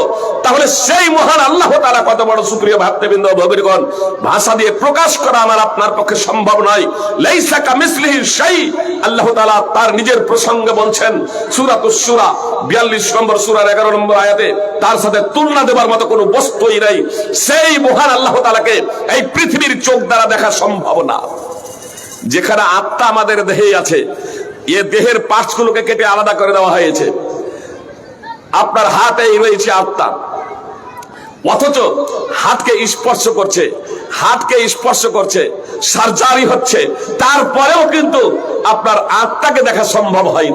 Speaker 1: তাহলে সেই মহান আল্লাহ তাআলা কত বড়, সুপ্রিয় ভাতৃবৃন্দ ভগিনীগণ, ভাষা দিয়ে প্রকাশ করা আমার আপনার পক্ষে সম্ভব নয়। লাইসা কামিসলিহি শাই, আল্লাহ তাআলা তার নিজের প্রসঙ্গে বলছেন সূরাতুশ শূরা 42 নম্বর সূরার 11 নম্বর আয়াতে, তার সাথে তুলনা দেবার মতো কোনো বস্তুই নাই। সেই মহান আল্লাহ তাআলাকে এই পৃথিবীর চোখ দ্বারা দেখা সম্ভব না। যেখানে আত্মা আমাদের দেহেই আছে, এ দেহের পার্টস গুলোকে কেটে আলাদা করে দেওয়া হয়েছে। আপনার হাতেই রয়েছে আত্মা, অথচ হাতকে স্পর্শ করছে, সার্জারি হচ্ছে, তারপরেও কিন্তু আপনার আত্মাকে দেখা সম্ভব হয়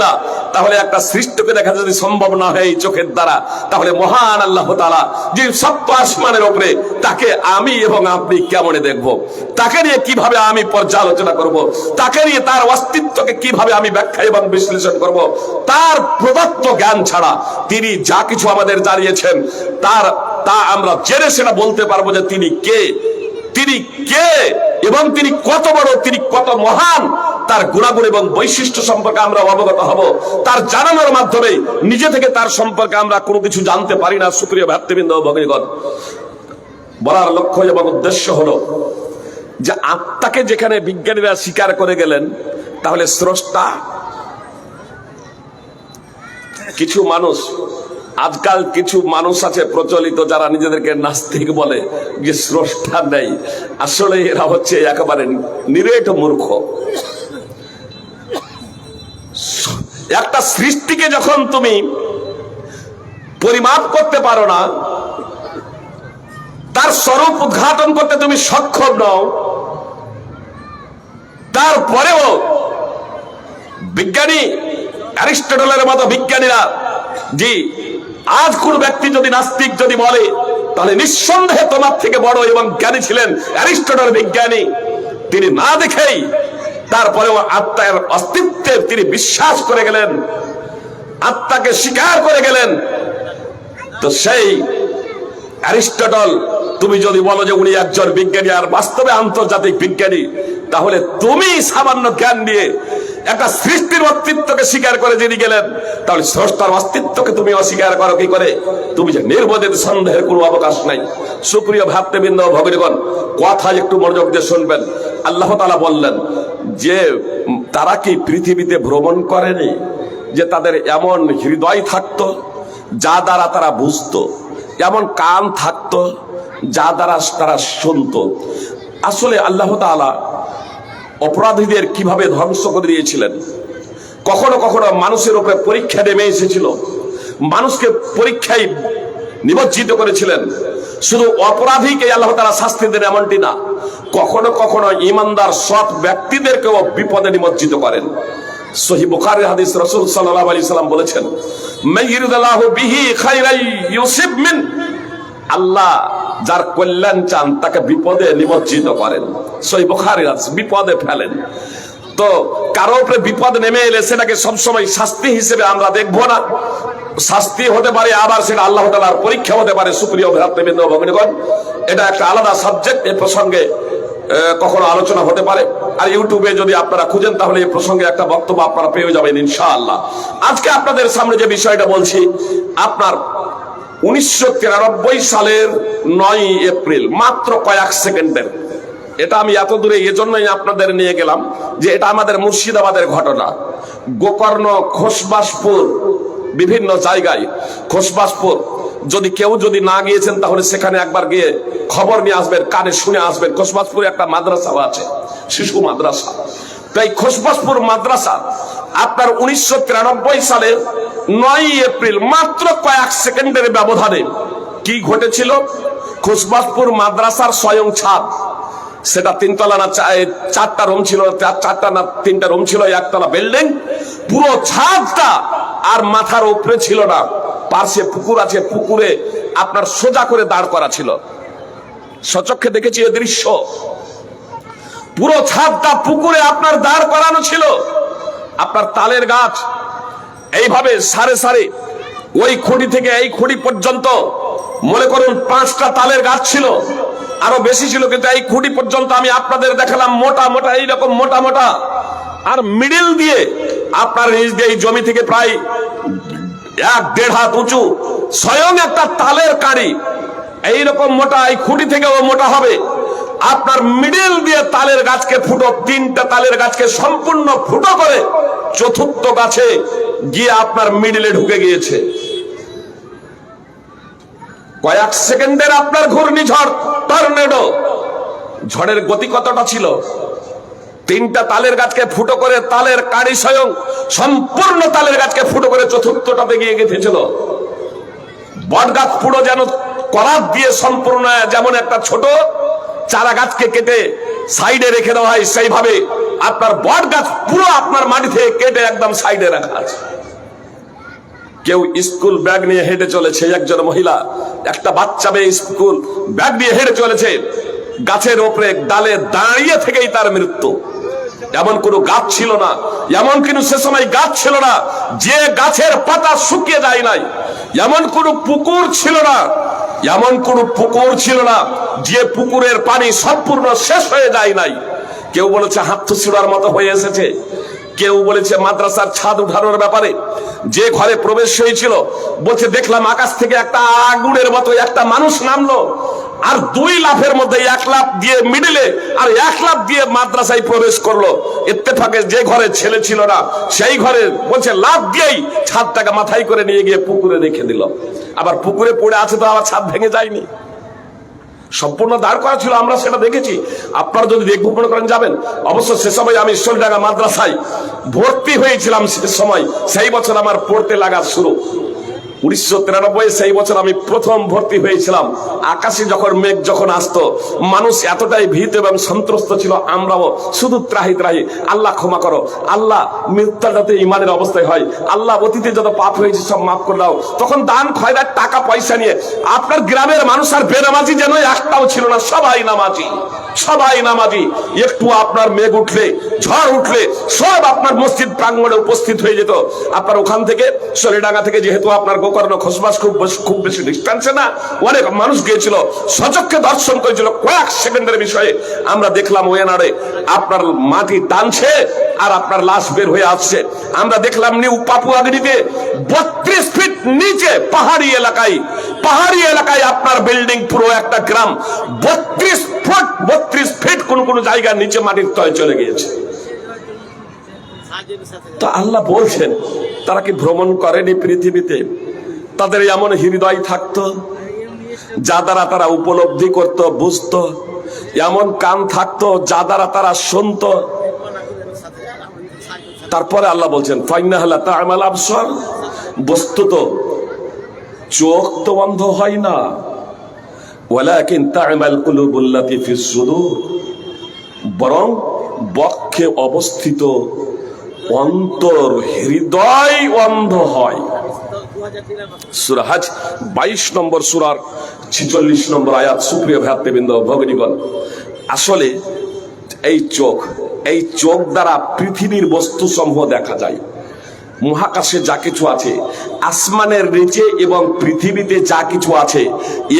Speaker 1: না। তাহলে একটা সৃষ্টিকে দেখা যদি সম্ভব না হয় এই চোখের দ্বারা, তাহলে মহান আল্লাহ তাআলা যে সপ্ত আসমানের উপরে, তাকে আমি এবং আপনি কেমনে দেখব? তাকে নিয়ে কিভাবে আমি পর্যালোচনা করব? তাকে নিয়ে তার অস্তিত্বকে কিভাবে আমি ব্যাখ্যা এবং বিশ্লেষণ করব? তার প্রদত্ত জ্ঞান ছাড়া তিনি যা কিছু আমাদের জানিয়েছেন তা আমরা জেনে সেটা বলতে পারবো যে তিনি কে এবং তিনি কত বড়, তিনি কত মহান, তার গুণাগুণ এবং বৈশিষ্ট্য সম্পর্কে আমরা অবগত হব। তার জানানোর মাধ্যমে নিজে থেকে তার সম্পর্কে আমরা কোনো কিছু জানতে পারি না। সুপ্রিয় ভাতৃবৃন্দ ভগিনীগণ, বলার লক্ষ্য এবং উদ্দেশ্য হলো যে আত্মাকে যেখানে বিজ্ঞানীরা স্বীকার করে গেলেন, তাহলে স্রষ্টা, আজকাল কিছু মানুষ আছে প্রচলিত যারা নিজেদেরকে নাস্তিক বলে, যে স্রষ্টা নেই। আসলে এরা হচ্ছে একেবারে নিরেট মূর্খ। একটা সৃষ্টিকে যখন তুমি পরিমাপ করতে পারো না, তার স্বরূপ উদ্ঘাটন করতে তুমি সক্ষম নও, তারপরেও বিজ্ঞানী অ্যারিস্টটলের মতো বিজ্ঞানীরা, জি, আজ কোন ব্যক্তি যদি নাস্তিক যদি বলে, তাহলে নিঃসন্দেহে তোমার থেকে বড় এবং জ্ঞানী ছিলেন অ্যারিস্টটল বিজ্ঞানী। তিনি না দেখেই তারপরেও আত্মার অস্তিত্বে তিনি বিশ্বাস করে গেলেন, আত্মাকে স্বীকার করে গেলেন। তো সেই অ্যারিস্টটল, তুমি যদি বলো যে উনি একজন বিজ্ঞানী আর বাস্তবে আন্তর্জাতিক বিজ্ঞানী, তাহলে তুমি সামান্য জ্ঞান দিয়ে একটা সৃষ্টির অস্তিত্বকে স্বীকার করে যিনি গেলেন, তাহলে স্রষ্টার অস্তিত্বকে তুমি অস্বীকার করো কি করে? তুমি যে নির্বোধের সন্দেহের কোনো অবকাশ নাই। সুপ্রিয় ভাতৃবৃন্দ ভগিনীগণ, কথা একটু মনোযোগ দিয়ে শুনবেন। আল্লাহ তাআলা বললেন যে তারা কি পৃথিবীতে ভ্রমণ করেনি, যে তাদের এমন হৃদয় থাকতো যা দ্বারা তারা বুঝতো, এমন কান থাকতো যা দ্বারা তারা শুনতো। আসলে আল্লাহ তাআলা অপরাধীদের কিভাবে ধ্বংস করে দিয়েছিলেন, কখনো কখনো মানুষের উপরে পরীক্ষা নেমে এসেছিল, মানুষকে পরীক্ষায় নিমজ্জিত করেছিলেন। শুধু অপরাধীকে আল্লাহ তাআলা শাস্তি দেন এমনটি না, কখনো কখনো ঈমানদার সৎ ব্যক্তিদেরকেও বিপদে নিমজ্জিত করেন। সহিহ বুখারীর হাদিস, রাসূল সাল্লাল্লাহু আলাইহি সাল্লাম বলেছেন, মাইয়ুরিদুল্লাহু বিহি খায়রান ইউসিব মিন, আল্লাহ যার কল্যাণ চান তাকে বিপদে নিমজ্জিত করেন। সহিহ বুখারীর হাদিস, বিপদে ফেলেন। তো কারো উপরে বিপদ নেমে এলে সেটাকে সবসময় শাস্তি হিসেবে আমরা দেখবো না। শাস্তি হতে পারে, আবার সেটা আল্লাহ তাআলার পরীক্ষা হতে পারে। সুপ্রিয় ভ্রাতৃবৃন্দ ভগিনীগণ, এটা একটা আলাদা সাবজেক্ট। এ প্রসঙ্গে কখনো আলোচনা হতে পারে। আর ইউটিউবে যদি আপনারা খুঁজেন তাহলে এই প্রসঙ্গে একটা বক্তব্য আপনারা পেয়ে যাবেন ইনশাআল্লাহ। আজকে আপনাদের সামনে যে বিষয়টা বলছি, আপনার 1993 সালের 9 এপ্রিল, মাত্র কয়েক সেকেন্ডের, এটা আমি এত দূরে এজন্যই আপনাদের নিয়ে গেলাম যে এটা আমাদের মুর্শিদাবাদের ঘটনা। গোকর্ণ, খোসবাসপুর, বিভিন্ন জায়গায়, খোসবাসপুর যদি কেউ যদি না গিয়েছেন তাহলে সেখানে একবার গিয়ে খবর নিয়ে আসবেন, কানে শুনে আসবেন। খোসবাসপুরে একটা মাদ্রাসাও আছে, শিশু মাদ্রাসা। তাই খোসবাসপুর মাদ্রাসা আপনার 1993 সালের 9 এপ্রিল, মাত্র কয়েক সেকেন্ডের ব্যবধানে কি ঘটেছিল? খোসবাসপুর মাদ্রাসার স্বয়ং ছাদ, সেটা 3 তলা না 4টা রুম ছিল, 4টা না 3টা রুম ছিল, একতলা বিল্ডিং, পুরো ছাদটা আর মাথার উপরে ছিল না। পাশে পুকুর আছে, পুকুরে আপনার সোজা করে দাঁড় করা ছিল। সচক্ষে দেখেছি এই দৃশ্য, পুরো ছাদটা পুকুরে আপনার দাঁড় করানো ছিল। আপনার তালের গাছ এইভাবে সারে সারে ওই খুঁটি থেকে এই খুঁটি পর্যন্ত, মনে করুন 5টা তালের গাছ ছিল, আরো বেশি ছিল, কিন্তু এই খুঁটি পর্যন্ত আমি আপনাদের দেখালাম মোটা মোটা, এইরকম মোটা মোটা। আর মিডিল দিয়ে আপনার নিজ দিয়ে এই জমি থেকে প্রায় 1-1.5 হাত উঁচু স্বয়ং একটা তালের কাঁড়ি, এইরকম মোটা, এই খুঁটি থেকেও মোটা হবে। আপনার মিডিল দিয়ে তালের গাছকে ফুটো, 3টা তালের গাছকে সম্পূর্ণ ফুটো করে 4র্থ গাছে গিয়ে আপনার মিডিলে ঢুকে গিয়েছে। কয়েক সেকেন্ডের আপনার ঘূর্ণিঝড়, টর্নেডো। ঝড়ের গতি কতটা ছিল? 3টা তালের গাছকে ফুটো করে, তালের কাঁড়ি স্বয়ং সম্পূর্ণ তালের গাছকে ফুটো করে 4র্থটাতে গিয়ে গেঁথেছিল। বট গাছ পুরো যেন করাত দিয়ে সম্পূর্ণ, যেমন একটা ছোট চারা গাছকে কেটে সাইডে রেখে দেওয়া হয়, সেইভাবে আপনার বট গাছ পুরো আপনার মাটি থেকে কেটে একদম সাইডে রাখা আছে। কেউ স্কুল ব্যাগ নিয়ে হেঁটে চলেছে, একজন মহিলা, একটা বাচ্চা মেয়ে স্কুল ব্যাগ নিয়ে হেঁটে চলেছে, গাছের ওপরে ডালে দাঁড়িয়ে থেকেই তার মৃত্যু। এমন কোনো গাছ ছিল না, এমন কিন্তু সে সময় গাছ ছিল না যে গাছের পাতা শুকিয়ে যায় নাই, এমন কোনো পুকুর ছিল না, এমন কোনো পুকুর ছিল না যে পুকুরের পানি সম্পূর্ণ শেষ হয়ে যায় নাই। কেউ বলেছে হাত ছিঁড়ার মতো হয়ে এসেছে, কেউ বলেছে মাদ্রাসার ছাদ উঠানোর ব্যাপারে। যে ঘরে প্রবেশ হয়েছিল বলছে দেখলাম আকাশ থেকে একটা আগুনের মতো একটা মানুষ নামলো, আর 2 লাফের মধ্যে 1 লাফ দিয়ে মিডিলে আর 1 লাফ দিয়ে মাদ্রাসায় প্রবেশ করলো। ইত্তেফাকে যে ঘরে ছেলে ছিল না সেই ঘরে বলছে লাফ দিয়েই ছাদটাকে মাথায় করে নিয়ে গিয়ে পুকুরে রেখে দিল। আবার পুকুরে পড়ে আছে তো আবার ছাদ ভেঙে যায়নি, সম্পূর্ণ দাঁড় করা ছিল, আমরা সেটা দেখেছি। আপনারা যদি দেখব মনে করেন যাবেন। অবশ্য সে সময় আমি ঈশ্বরডাঙ্গা মাদ্রাসায় ভর্তি হয়েছিলাম, সে সময় সেই বছর আমার পড়তে লাগা শুরু। 1993 সেই বছর আমি প্রথম ভর্তি হয়েছিলাম। আকাশে যখন মেঘ যখন আসতো, মানুষ এতটাই ভীত এবং সন্ত্রস্ত ছিল, আমরাও শুধু ত্রাহি ত্রাহি, আল্লাহ ক্ষমা করো, আল্লাহ মৃত্যুটা যাতে ইমানের অবস্থায় হয়, আল্লাহ অতীতে যত পাপ হয়েছে সব মাফ করে দাও। তখন দান খয়রাত টাকা পয়সা নিয়ে আপনার গ্রামের মানুষ আর বেনামাজি যেন একটাও ছিল না, সবাই নামাজি, সবাই নামাজি। একটু আপনার মেঘ উঠলে, ঝড় উঠলে সব আপনার মসজিদ প্রাঙ্গণে উপস্থিত হয়ে যেত। আপনার ওখান থেকে সলিডাঙ্গা থেকে যেহেতু আপনার গোকর্ণ খোসবাস খুব বেশি ডিস্টেন্সে না, অনেক মানুষ গিয়েছিল, সচক্ষে দর্শন করেছিল। কয়েক সেকেন্ডের বিষয়ে আমরা দেখলাম ওয়েনারে আপনার মাটি টানছে আর আপনার লাশ বের হয়ে আসছে। আমরা দেখলাম নিউ পাপুয়াগিরিতে 32 ফিট নিচে পাহাড়ি এলাকায় আপনার বিল্ডিং, পুরো একটা গ্রাম 32 ফিট কোন জায়গার নিচে মাটির তলে চলে গিয়েছে। তো আল্লাহ বলছেন তারা কি ভ্রমণ করেনি পৃথিবীতে? তাদের এমন হৃদয় থাকতো যা দ্বারা তারা উপলব্ধি করত, বুঝতো, এমন কান থাকতো যা দ্বারা তারা শুনতো। তারপরে আল্লাহ বলছেন ফাইন্নাহা তা'মাল আবসার, বস্তুত চোখ তো বন্ধ হয় না, ওয়ালাকিন তা'মাল কুলুবুল্লাতী ফিস সুদূর, বরং বক্ষে অবস্থিত অন্তর, হৃদয় অন্ধ হয়। সূরা হজ 22 নম্বর সূরার 46 নম্বর আয়াত। সুপ্রিয় ভ্রাতৃবৃন্দ, ভগিনীগণ, আসলে এই চোখ দ্বারা পৃথিবীর বস্তু সমূহ দেখা যায়। মহাকাশে যা কিছু আছে, আসমানের নিচে এবং পৃথিবীতে যা কিছু আছে,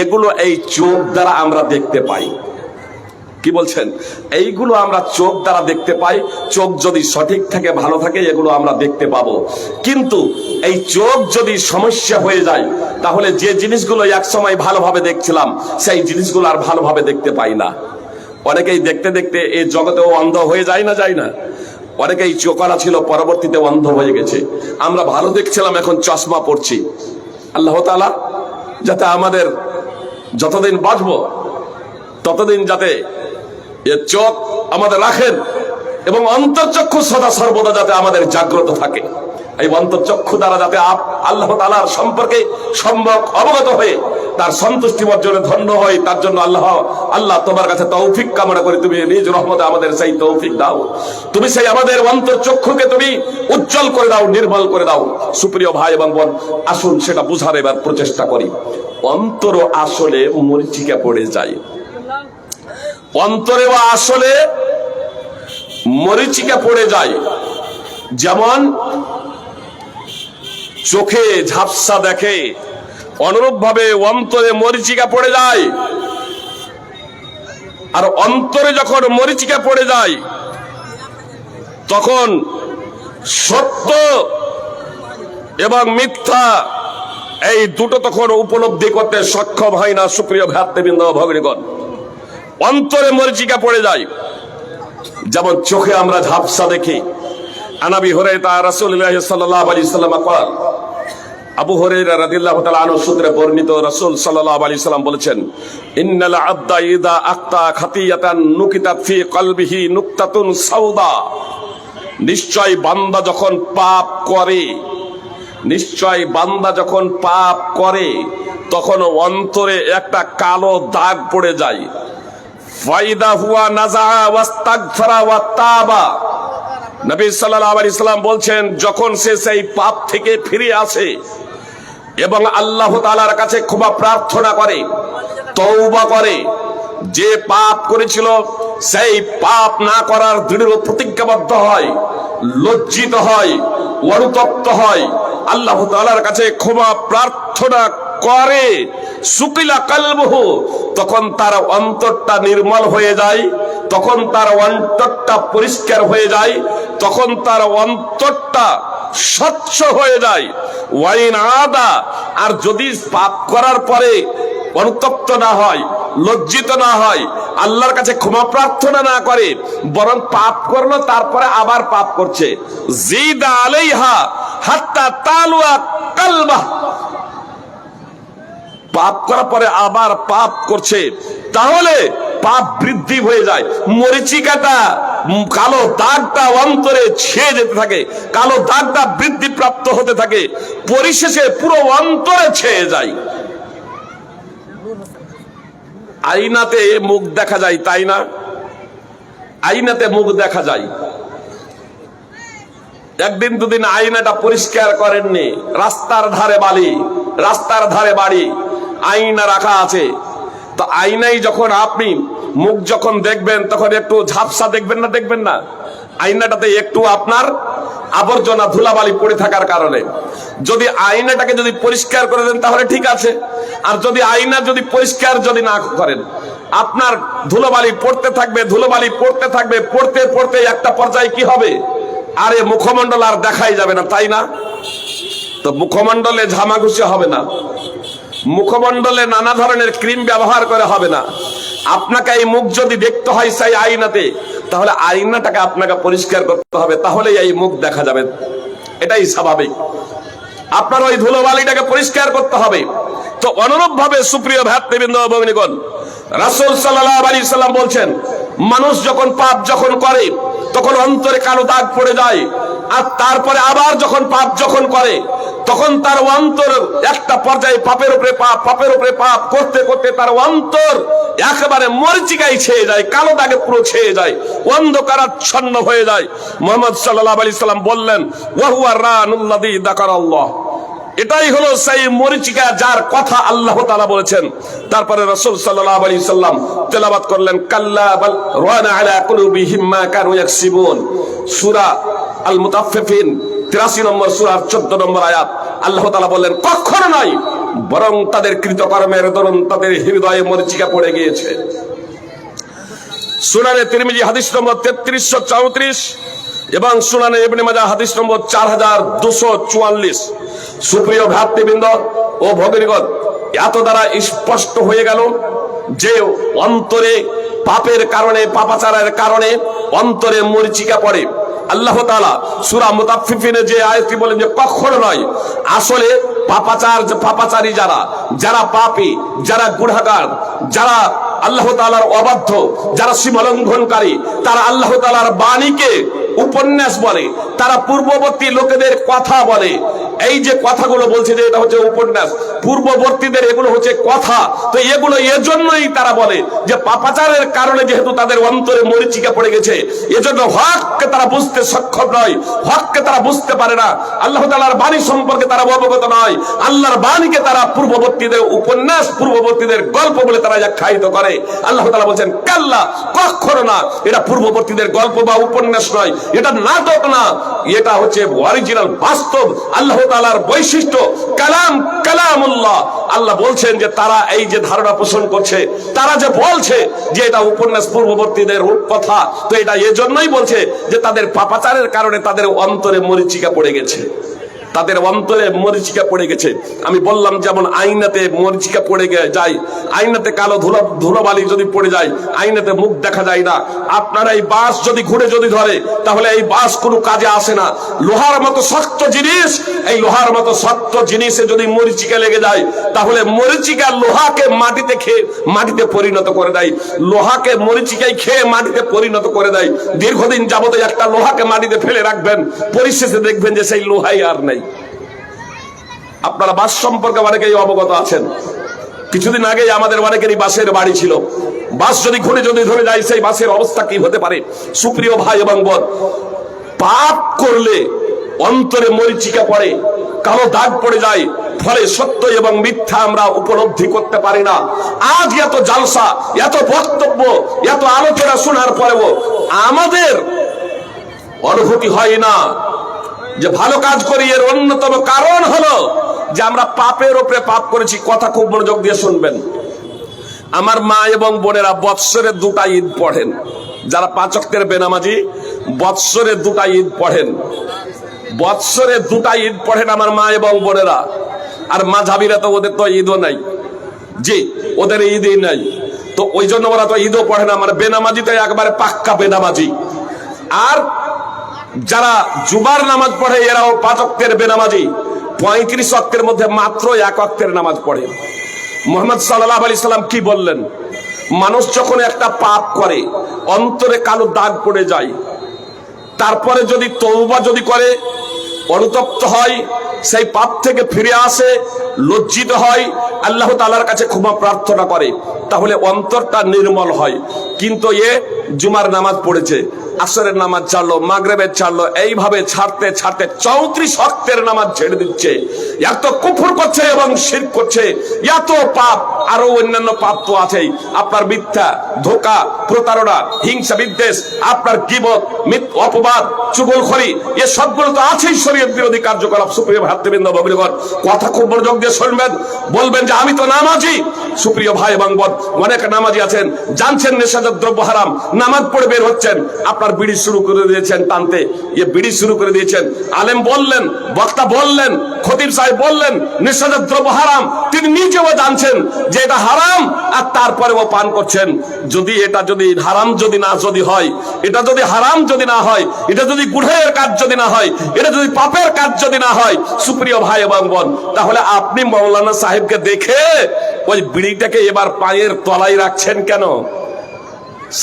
Speaker 1: এগুলো এই চোখ দ্বারা আমরা দেখতে পাই। কি বলছেন? এইগুলো আমরা চোখ দ্বারা দেখতে পাই। চোখ যদি সঠিক থাকে, ভালো থাকে, এগুলো আমরা দেখতে পাবো। কিন্তু এই চোখ যদি সমস্যা হয়ে যায়, তাহলে যে জিনিসগুলো এক সময় ভালোভাবে দেখছিলাম, সেই জিনিসগুলো আর ভালোভাবে দেখতে পাই না। অনেকেই দেখতে দেখতে এই জগতেও অন্ধ হয়ে যায় না, যায় না? অনেকেই চোখরা ছিল, পরবর্তীতে অন্ধ হয়ে গেছে। আমরা ভালো দেখছিলাম, এখন চশমা পড়ছি। আল্লাহ তাআলা যাতে আমাদের যতদিন বাঁচবো ততদিন যাতে এ চোখ আমাদের রাখেন এবং অন্তর্চক্ষু সদা সর্বদা যাতে আমাদের জাগ্রত থাকে। এই অন্তর্চক্ষু দ্বারা যাতে আল্লাহ তাআলার সম্পর্কে সম্যক অবগত হয়ে তার সন্তুষ্টি অর্জনে ধন্য হয়, তার জন্য আল্লাহ তোমার কাছে তৌফিক কামনা করি। তুমি নিজ রহমতে আমাদের সেই তৌফিক দাও। তুমি সেই আমাদের অন্তর্চক্ষুকে তুমি উজ্জ্বল করে দাও, নির্মল করে দাও। সুপ্রিয় ভাই এবং বোন, আসুন সেটা বুঝার এবার প্রচেষ্টা করি। অন্তর আসলে মরীচিকা পড়ে যায়। অন্তরে আসলে মরীচিকা পড়ে যায়। যেমন চোখে ঝাপসা দেখে, অনুরূপ ভাবে অন্তরে মরীচিকা পড়ে যায়। আর অন্তরে যখন মরীচিকা পড়ে যায়, তখন সত্য এবং মিথ্যা এই দুটো তখন উপলব্ধি করতে সক্ষম হয় না। সুপ্রিয় ভ্রাতৃবৃন্দ, ভগ্নীগণ, অন্তরে মরীচিকা পড়ে যায়। যেমন চোখে আমরা ঝাপসা দেখি। আনাবি হুরায়রা রাসূলুল্লাহ সাল্লাল্লাহু আলাইহি ওয়াসাল্লাম قال, আবু হুরায়রা রাদিয়াল্লাহু তাআলা আনহু সূত্রে বর্ণিত, রাসূল সাল্লাল্লাহু আলাইহি ওয়াসাল্লাম বলেছেন, ইন্নাল আবদা ইযা আখতা খাতিয়াতান নুকিতাত ফি কলবিহি নুকতাতুন সাউদা। নিশ্চয় বান্দা যখন পাপ করে, নিশ্চয় বান্দা যখন পাপ করে, তখন অন্তরে একটা কালো দাগ পড়ে যায়। ফাইদা হুয়া নাযা ওয়াস্তাগফারা ওয়া তাবা। নবী সাল্লাল্লাহু আলাইহি সাল্লাম বলছেন, যখন সে সেই পাপ থেকে ফিরে আসে এবং আল্লাহ তাআলার কাছে ক্ষমা প্রার্থনা করে, তওবা করে, যে পাপ করেছিল সেই পাপ না করার দৃঢ় প্রতিজ্ঞাবদ্ধ হয়, লজ্জিত হয়, অনুতপ্ত হয়, আল্লাহ তাআলার কাছে ক্ষমা প্রার্থনা করে, সুকিলা কালবুহু, তখন তার অন্তরটা নির্মল হয়ে যায়, তখন তার অন্তরটা পরিষ্কার হয়ে যায়, তখন তার অন্তরটা স্বচ্ছ হয়ে যায়। ওয়াইন আদা, আর যদি পাপ করার পরে অনুতপ্ত না হয়, লজ্জিত না হয়, আল্লাহর কাছে ক্ষমা প্রার্থনা না করে, বরং পাপ করলো তারপরে আবার পাপ করছে, জিদা আলাইহা হাত্তা তালুয়া কালবা, পাপ করার পরে আবার পাপ করছে, তাহলে পাপ বৃদ্ধি হয়ে যায়। মরিচিকাটা, কালো দাগটা অন্তরে ছেয়ে যেতে থাকে, কালো দাগটা বৃদ্ধি প্রাপ্ত হতে থাকে, পরিশেষে পুরো অন্তরে ছেয়ে যায়। আয়নাতে মুখ দেখা যায়, তাই না? আয়নাতে মুখ দেখা যায়। একদিন দুদিন আয়নাটা পরিষ্কার করেননি, রাস্তার ধারে বালি, রাস্তার ধারে বাড়ি, আয়না রাখা আছে। তো আয়নায় যখন আপনি মুখ যখন দেখবেন, তখন একটু ঝাপসা দেখবেন না? দেখবেন না? আয়নাটাতে একটু আপনার আবর্জনা, ধুলাবালি পড়ে থাকার কারণে। যদি আয়নাটাকে যদি পরিষ্কার করে দেন তাহলে ঠিক আছে। আর যদি আয়না যদি পরিষ্কার যদি না করেন, আপনার ধুলোবালি পড়তে থাকবে, ধুলোবালি পড়তে থাকবে, পড়তে পড়তে একটা পর্যায়ে কি হবে? আরে মুখমণ্ডল আর দেখাই যাবে না, তাই না? তো মুখমণ্ডলে ঝামাঘুষি হবে না, মুখমণ্ডলে নানা ধরনের ক্রিম ব্যবহার করে হবে না। আপনাকে এই মুখ যদি দেখতে হয় সেই আয়নাতে, তাহলে আয়নাটাকে আপনাকে পরিষ্কার করতে হবে, তাহলে এই মুখ দেখা যাবে। এটাই স্বাভাবিক। আপনার ওই ধুলোবালিটাকে পরিষ্কার করতে হবে। তো অনুরূপ ভাবে সুপ্রিয় ভ্রাতৃবৃন্দ, ভগ্নীগণ, রাসূল সাল্লাল্লাহু আলাইহি সাল্লাম বলছেন, মানুষ যখন পাপ যখন করে, তখন অন্তরে কালো দাগ পড়ে যায়। আর তারপরে আবার যখন পাপ যখন করে, তখন তার অন্তর একটা পর্যায়ে পাপের উপরে পাপ, পাপের উপরে পাপ করতে করতে তার অন্তর একেবারে মরিচিকায় ছেয়ে যায়, কালো দাগে পুরো ছেয়ে যায়, অন্ধকারাচ্ছন্ন হয়ে যায়। মুহাম্মদ সাল্লাল্লাহু আলাইহি সাল্লাম বললেন, ওয়া হুয়া রানুল্লাযী যাকারাল্লাহ, এটাই হলো সেই মরিচিকা যার কথা আল্লাহ তাআলা বলেছেন। তারপরে রাসূল সাল্লাল্লাহু আলাইহি সাল্লাম তেলাওয়াত করলেন, কাল্লা বাল রানা আলা কুলুবিহিম মা কানু ইয়াকসিবুন, সূরা আল মুতাফফিফিন 83 নম্বর সূরার 14 নম্বর আয়াত। আল্লাহ তাআলা বললেন, কখনো নয়, বরং তাদের কৃতকর্মের দরুন তাদের হৃদয়ে মরিচিকা পড়ে গিয়েছে। সুনানে তিরমিজি হাদিস নম্বর 3334 এবং সুনানে ইবনে মাজাহ হাদিস নম্বর 4244। সুপ্রিয় ভ্রাতৃবৃন্দ ও ভগিনীগণ, এত দ্বারা স্পষ্ট হয়ে গেল যে অন্তরে পাপের কারণে, পাপাচারের কারণে অন্তরে মরিচিকা পড়ে। আল্লাহ তাআলা সূরা মুতাফফিফিনে যে আয়াতটি বলেন যে কখনো নয়, আসলে পাপাচারী যারা পাপী, যারা গুনাহগার, যারা আল্লাহ তাআলার অবাধ্য, যারা সীমালঙ্ঘনকারী, তারা আল্লাহ তাআলার বাণীকে উপন্যাস বলে, তারা পূর্ববর্তী লোকেদের কথা বলে। এই যে কথাগুলো বলছে যে এটা হচ্ছে উপন্যাস, পূর্ববর্তীদের এগুলো হচ্ছে কথা। তো এগুলো এজন্যই তারা বলে যে পাপাচারের কারণে যেহেতু তাদের অন্তরে মরিচিকা পড়ে গেছে, এজন্য হককে তারা বুঝতে সক্ষম নয়, হককে তারা বুঝতে পারে না, আল্লাহ তাআলার বাণী সম্পর্কে তারা অবগত নয়। আল্লাহর বাণীকে তারা পূর্ববর্তীদের উপন্যাস, পূর্ববর্তীদের গল্প বলে তারা আখ্যায়িত করে। আল্লাহ তাআলা বলেন কাল্লা, কখনো না, এটা পূর্ববর্তীদের গল্প বা উপন্যাস নয়, এটা নাটক না, এটা হচ্ছে অরিজিনাল বাস্তব আল্লাহ তাআলার বৈশিষ্ট্য, কালামুল্লাহ। আল্লাহ বলছেন যে তারা এই যে ধারণা পোষণ করছে, তারা যে বলছে যে এটা উপন্যাস, পূর্ববর্তীদের কথা, তো এটা এজন্যই বলছে যে তাদের পাপাচারের কারণে তাদের অন্তরে মরিচিকা পড়ে গেছে, তাদের অন্তরে মরিচিকা পড়ে গেছে। আমি বললাম যেমন আয়নাতে মরিচিকা পড়ে যায়, আয়নাতে কালো ধুলোবালি যদি পড়ে যায়, আয়নাতে মুখ দেখা যায় না। আপনার এই বাস যদি ঘুরে যদি ধরে, তাহলে এই বাস কোনো কাজে আসে না। লোহার মতো শক্ত জিনিস, এই লোহার মতো শক্ত জিনিসে যদি মরিচিকা লেগে যায়, তাহলে মরিচিকা লোহাকে মাটিতে খেয়ে মাটিতে পরিণত করে দেয়, লোহাকে মরিচিকায় খেয়ে মাটিতে পরিণত করে দেয়। দীর্ঘদিন যাবত একটা লোহাকে মাটিতে ফেলে রাখবেন, পরিশেষে দেখবেন যে সেই লোহাই আর নেই। আপনারা বাস সম্পর্কে অনেকেই অবগত আছেন। কিছুদিন আগে আমাদের অনেকেরই বাসের বাড়ি ছিল। বাস যদি ঘুরে যদি ধরে যায়, সেই বাসের অবস্থা কি হতে পারে? সুপ্রিয় ভাই এবং বোন, পাপ করলে অন্তরে মরিচিকা পড়ে, কালো দাগ পড়ে যায়, ফলে সত্য এবং মিথ্যা আমরা উপলব্ধি করতে পারি না। আজ এত জালসা, এত বক্তব্য, এত আলোচনা শোনার পরেও আমাদের অনুভূতি হয় না যে ভালো কাজ করি। এর অন্যতম কারণ হলো যে আমরা পাপের উপরে পাপ করেছি। কথা খুব মনোযোগ দিয়ে শুনবেন। আমার মা এবং বোনেরা বৎসরে 2টা ঈদ পড়েন, যারা 5 ওয়াক্তের বেনামাজি, বৎসরে 2টা ঈদ পড়েন, বৎসরে 2টা ঈদ পড়েন আমার মা এবং বোনেরা। আর মাঝাবিরা তো ওদের তো ঈদও নাই, জি ওদের ঈদই নাই, তো ওই জন্য ওরা তো ঈদও পড়ে না। আমার বেনামাজি তো একবারে পাক্কা বেনামাজি। আর যারা জুমার নামাজ পড়ে এরাও 5 ওয়াক্তের বেনামাজি। 35 ওয়াক্তের মধ্যে মাত্র 1 ওয়াক্তের নামাজ পড়ে। মুহাম্মদ সাল্লাল্লাহু আলাইহি সাল্লাম কি বললেন? মানুষ যখন একটা পাপ করে, অন্তরে কালো দাগ পড়ে যায়, তারপরে যদি তওবা যদি করে, অনুতপ্ত হয়, সেই পাপ থেকে ফিরে আসে, লজ্জিত হয়, আল্লাহ তাআলার কাছে ক্ষমা প্রার্থনা করে, তাহলে অন্তরটা নির্মল হয়। কিন্তু এ জুমার নামাজ পড়েছে, আসরের নামাজ ছাড়লো, মাগরিবের ছাড়লো, এইভাবে ছাড়তে ছাড়তে 34 ওয়াক্তের নামাজ ছেড়ে দিচ্ছে। এত কুফর করছে এবং শিরক করছে, এত পাপ, আরো অন্যান্য পাপ তো আছেই। আপনার মিথ্যা, ধোঁকা, প্রতারণা, হিংসা, বিদ্বেষ, আপনার গীবত, অপবাদ, চুগলখড়ি, এ সবগুলো তো আছেই শরীয়ত বিরোধী কার্যকলাপ। সুপ্রিয় ভাতৃবৃন্দ ভগ্নীগণ, কথা খুব মনোযোগ দিয়ে শুনবেন। বলবেন যে আমি তো নামাজি। সুপ্রিয় ভাই এবং বোন, অনেক নামাজি আছেন, জানছেন নেশাজাত দ্রব্য হারাম, নামাজ পড়ে বের হচ্ছেন, আপনার বিড়ি শুরু করে দিয়েছেন টানতে, বিড়ি শুরু করে দিয়েছেন। আলেম বললেন, বক্তা বললেন, খতিব সাহেব বললেন নেশাজাত দ্রব্য হারাম, তিনি নিজেও জানছেন যে এটা হারাম, আর তারপরেও পান করছেন। যদি এটা যদি হারাম যদি না যদি হয়, এটা যদি হারাম যদি না হয়, এটা যদি গুনাহের কাজ যদি না হয়, এটা যদি পাপের কাজ যদি না হয়, সুপ্রিয় ভাই এবং বোন, তাহলে আপনি মাওলানা সাহেবকে দেখে ওই বিড়িটাকে এবার পায়ের তলায় রাখছেন কেন?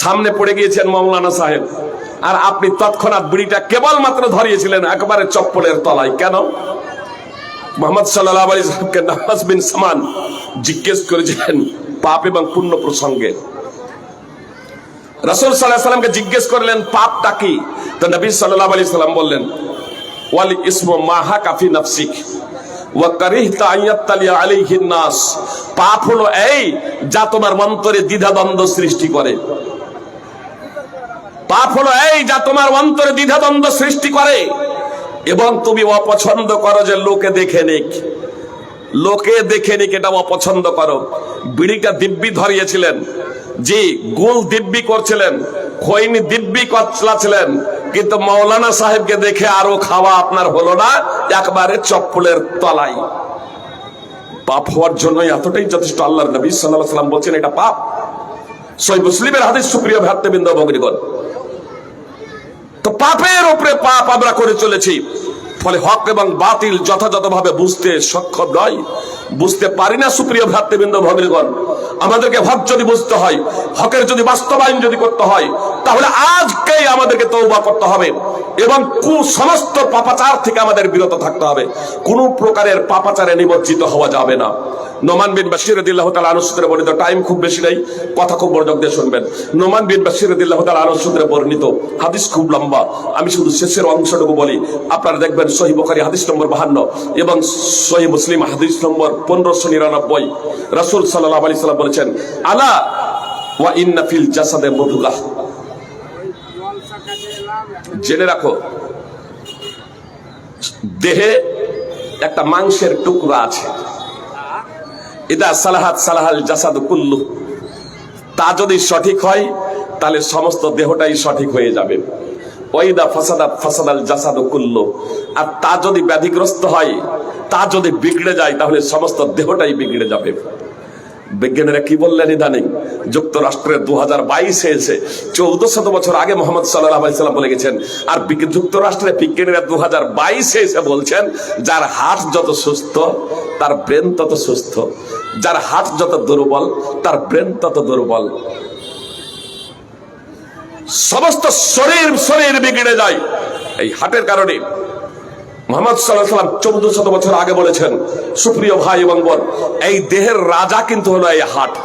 Speaker 1: সামনে পড়ে গিয়েছেন মাওলানা সাহেব, আর আপনি তৎক্ষণাৎ বিড়িটা কেবলমাত্র ধরিয়েছিলেন একেবারে চপ্পলের তলায় কেন? মুহাম্মদ সাল্লাল্লাহু আলাইহি ওয়াসাল্লামকে নাওয়াজ বিন সামান জিজ্ঞেস করেছিলেন পাপ এবং পুণ্য প্রসঙ্গে। রাসূল সাল্লাল্লাহু আলাইহি ওয়াসাল্লামকে জিজ্ঞেস করলেন পাপটা কি? তো নবী সাল্লাল্লাহু আলাইহি ওয়াসাল্লাম বললেন ওয়াল ইসমু মা হাকা ফি নাফসিক ওয়া কারিহতা আয়াতালিয়া আলাইহিন নাস। পাপ হলো এই যা তোমার অন্তরে দ্বিধাদ্বন্দ্ব সৃষ্টি করে। পাপ হলো এই যা তোমার অন্তরে দ্বিধাদ্বন্দ্ব সৃষ্টি করে এবং তুমি অপছন্দ করো যে লোকে দেখে নিক, লোকে দেখে নিক, এটা অপছন্দ করো। বিড়িটা দিব্যি ধরিয়েছিলেন, জি, গুল দিব্যি করছিলেন, খৈনি দিব্যি কচলাছিলেন, কিন্তু মৌলানা সাহেবকে দেখে আরো খাওয়া আপনার হলো না, একবারে চপ্পলের তলায়। পাপ হওয়ার জন্য এতটাই যথেষ্ট। আল্লাহর নবী সাল্লাল্লাহু আলাইহি ওয়াসাল্লাম বলছেন এটা পাপ। সহিহ মুসলিমের হাদিস, সুপ্রিয় ভ্রাতৃবৃন্দ ভগ্নীগণ। তো পাপের উপরে পাপ আমরা করে চলেছি, ফলে হক এবং বাতিল যথাযথভাবে বুঝতে সক্ষম নয়, বুঝতে পারি না। সুপ্রিয় ভ্রাতৃবৃন্দ ভগ্নীগণ, আমাদেরকে হক যদি বুঝতে হয়, হকের যদি বাস্তবায়ন যদি করতে হয়, তাহলে আজকেই আমাদেরকে তওবা করতে হবে এবং সমস্ত পাপাচার থেকে আমাদের বিরত থাকতে হবে। কোন প্রকারের পাপাচারে নিমজ্জিত হওয়া যাবে না। নোমান বিন বাশির রাদিয়াল্লাহু তাআলা আনহু সূত্রে বর্ণিত, টাইম খুব বেশি নাই, কথা খুব মনোযোগ দিয়ে শুনবেন। নোমান বিন বাশির রাদিয়াল্লাহু তাআলা আনহু সূত্রে বর্ণিত, হাদিস খুব লম্বা, আমি শুধু শেষের অংশটুকু বলি। আপনারা দেখবেন সহিহ বুখারী হাদিস নম্বর 52 এবং সহিহ মুসলিম হাদিস নম্বর 1599, রাসূল সাল্লাল্লাহু আলাইহি সাল্লাম বলেছেন, আলা ওয়া ইন্না ফিল জাসাদে মুদগাহ। জেনে রাখো, দেহে একটা মাংসের টুকরা আছে, ইদা সালাহাত সালাহাল জাসাদু কুল্লু। তা যদি সঠিক হয় তাহলে সমস্ত দেহটাই সঠিক হয়ে যাবে। ওয়াইদা ফাসাদাত ফাসাদাল জাসাদু কুল্লু। আর তা যদি ব্যাধিগ্রস্ত হয়, তা যদি বিগড়ে যায়, তাহলে সমস্ত দেহটাই বিগড়ে যাবে। বিজ্ঞানীরা কি বললেন ইদানিং? যুক্তরাষ্ট্রের 2022 এসে 1400 বছর আগে মোহাম্মদ সাল্লাল্লাহু আলাইহি সাল্লাম বলে গেছেন। আর যুক্তরাষ্ট্রের বিজ্ঞানীরা 2022 এসে বলছেন, যার হার্ট যত সুস্থ তার ব্রেন তত সুস্থ, যার হার্ট যত দুর্বল তার ব্রেন তত দুর্বল। সমস্ত শরীর বিগড়ে যায় এই হার্টের কারণে। মুহাম্মদ সাল্লাল্লাহু আলাইহি ওয়াসাল্লাম 1400 বছর আগে বলেছেন। সুপ্রিয় ভাই এবং বোন, এই দেহের রাজা কিন্তু হলো এই হার্ট।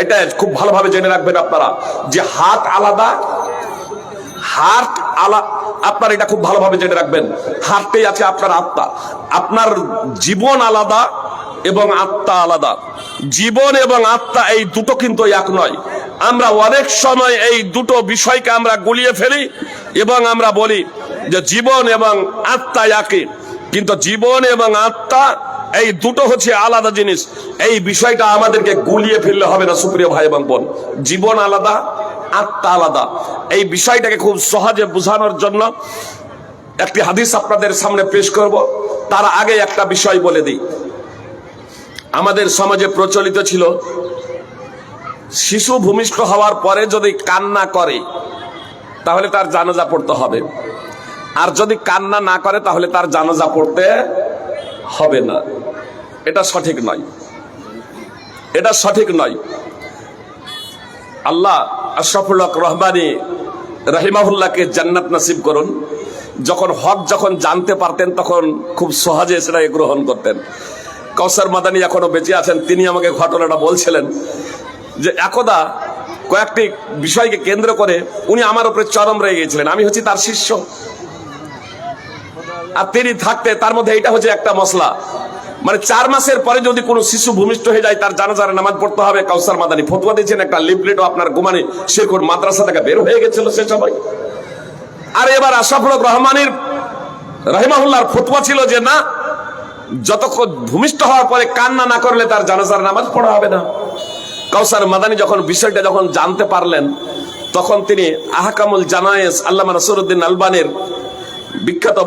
Speaker 1: এটা খুব ভালোভাবে জেনে রাখবেন আপনারা, যে হার্ট আলাদা, আপনার এটা খুব ভালোভাবে জেনে রাখবেন। হার্টেই আছে আপনার আত্মা। আপনার জীবন আলাদা এবং আত্মা আলাদা। জীবন এবং আত্মা এই দুটো কিন্তু এক নয়। আমরা অনেক সময় এই দুটো বিষয়কে আমরা গুলিয়ে ফেলি এবং আমরা বলি যে জীবন এবং আত্মা একই, কিন্তু জীবন এবং আত্মা এই দুটো হচ্ছে আলাদা জিনিস। এই বিষয়টা আমাদেরকে গুলিয়ে ফেললে হবে না সুপ্রিয় ভাই এবং বোন। জীবন আলাদা, আত্মা আলাদা। এই বিষয়টাকে খুব সহজে বোঝানোর জন্য একটি হাদিস আপনাদের সামনে পেশ করব। তার আগে একটা বিষয় বলে দিই। আমাদের সমাজে প্রচলিত ছিল, শিশু ভূমিষ্ঠ হওয়ার পরে যদি কান্না করে তাহলে তার জানাজা পড়তে হবে, আর যদি কান্না না করে তাহলে তার জানাজা পড়তে হবে না। এটা সঠিক নয়, এটা সঠিক নয়। আল্লাহ আশরাফুল হক রহমানী রাহিমাহুল্লাহকে জান্নাত নসিব করুন। যখন জানতে পারতেন তখন খুব সহজে সেটাকে গ্রহণ করতেন। কাউসার মাদানী এখনো বেঁচে আছেন, তিনি আমাকে ঘটনাটা বলছিলেন যে একদা কয়েকটি বিষয়কে কেন্দ্র করে উনি আমার উপরে চরম রেগে গিয়েছিলেন। আমি হচ্ছি তার শিষ্য, আর তিনি থাকতে তার মধ্যে এটা হচ্ছে একটা মশলা, মানে 4 মাসের পরে যদি কোনো শিশু ভূমিষ্ঠ হয়ে যায় তার জানাজার নামাজ পড়তে হবে। কাউসার মাদানী ফতোয়া দিয়েছেন, একটা লিফলেটও আপনার গুমানে শেরকুর মাদ্রাসা থেকে বের হয়ে গেছিল সে সময়। আর এবার আশরাফুল হক রহমানীর রাহিমাহুল্লাহর ফতোয়া ছিল যে না, যতক্ষণ ভূমিষ্ঠ হওয়ার পরে কান্না না করলে তার জানাজার নামাজ পড়া হবে না। কাউসার মাদানী বিষয়টা যখন জানতে পারলেন, তখন তিনি আহকামুল জানায়েজ আল্লামা নাসিরউদ্দিন আলবানীর বিখ্যাত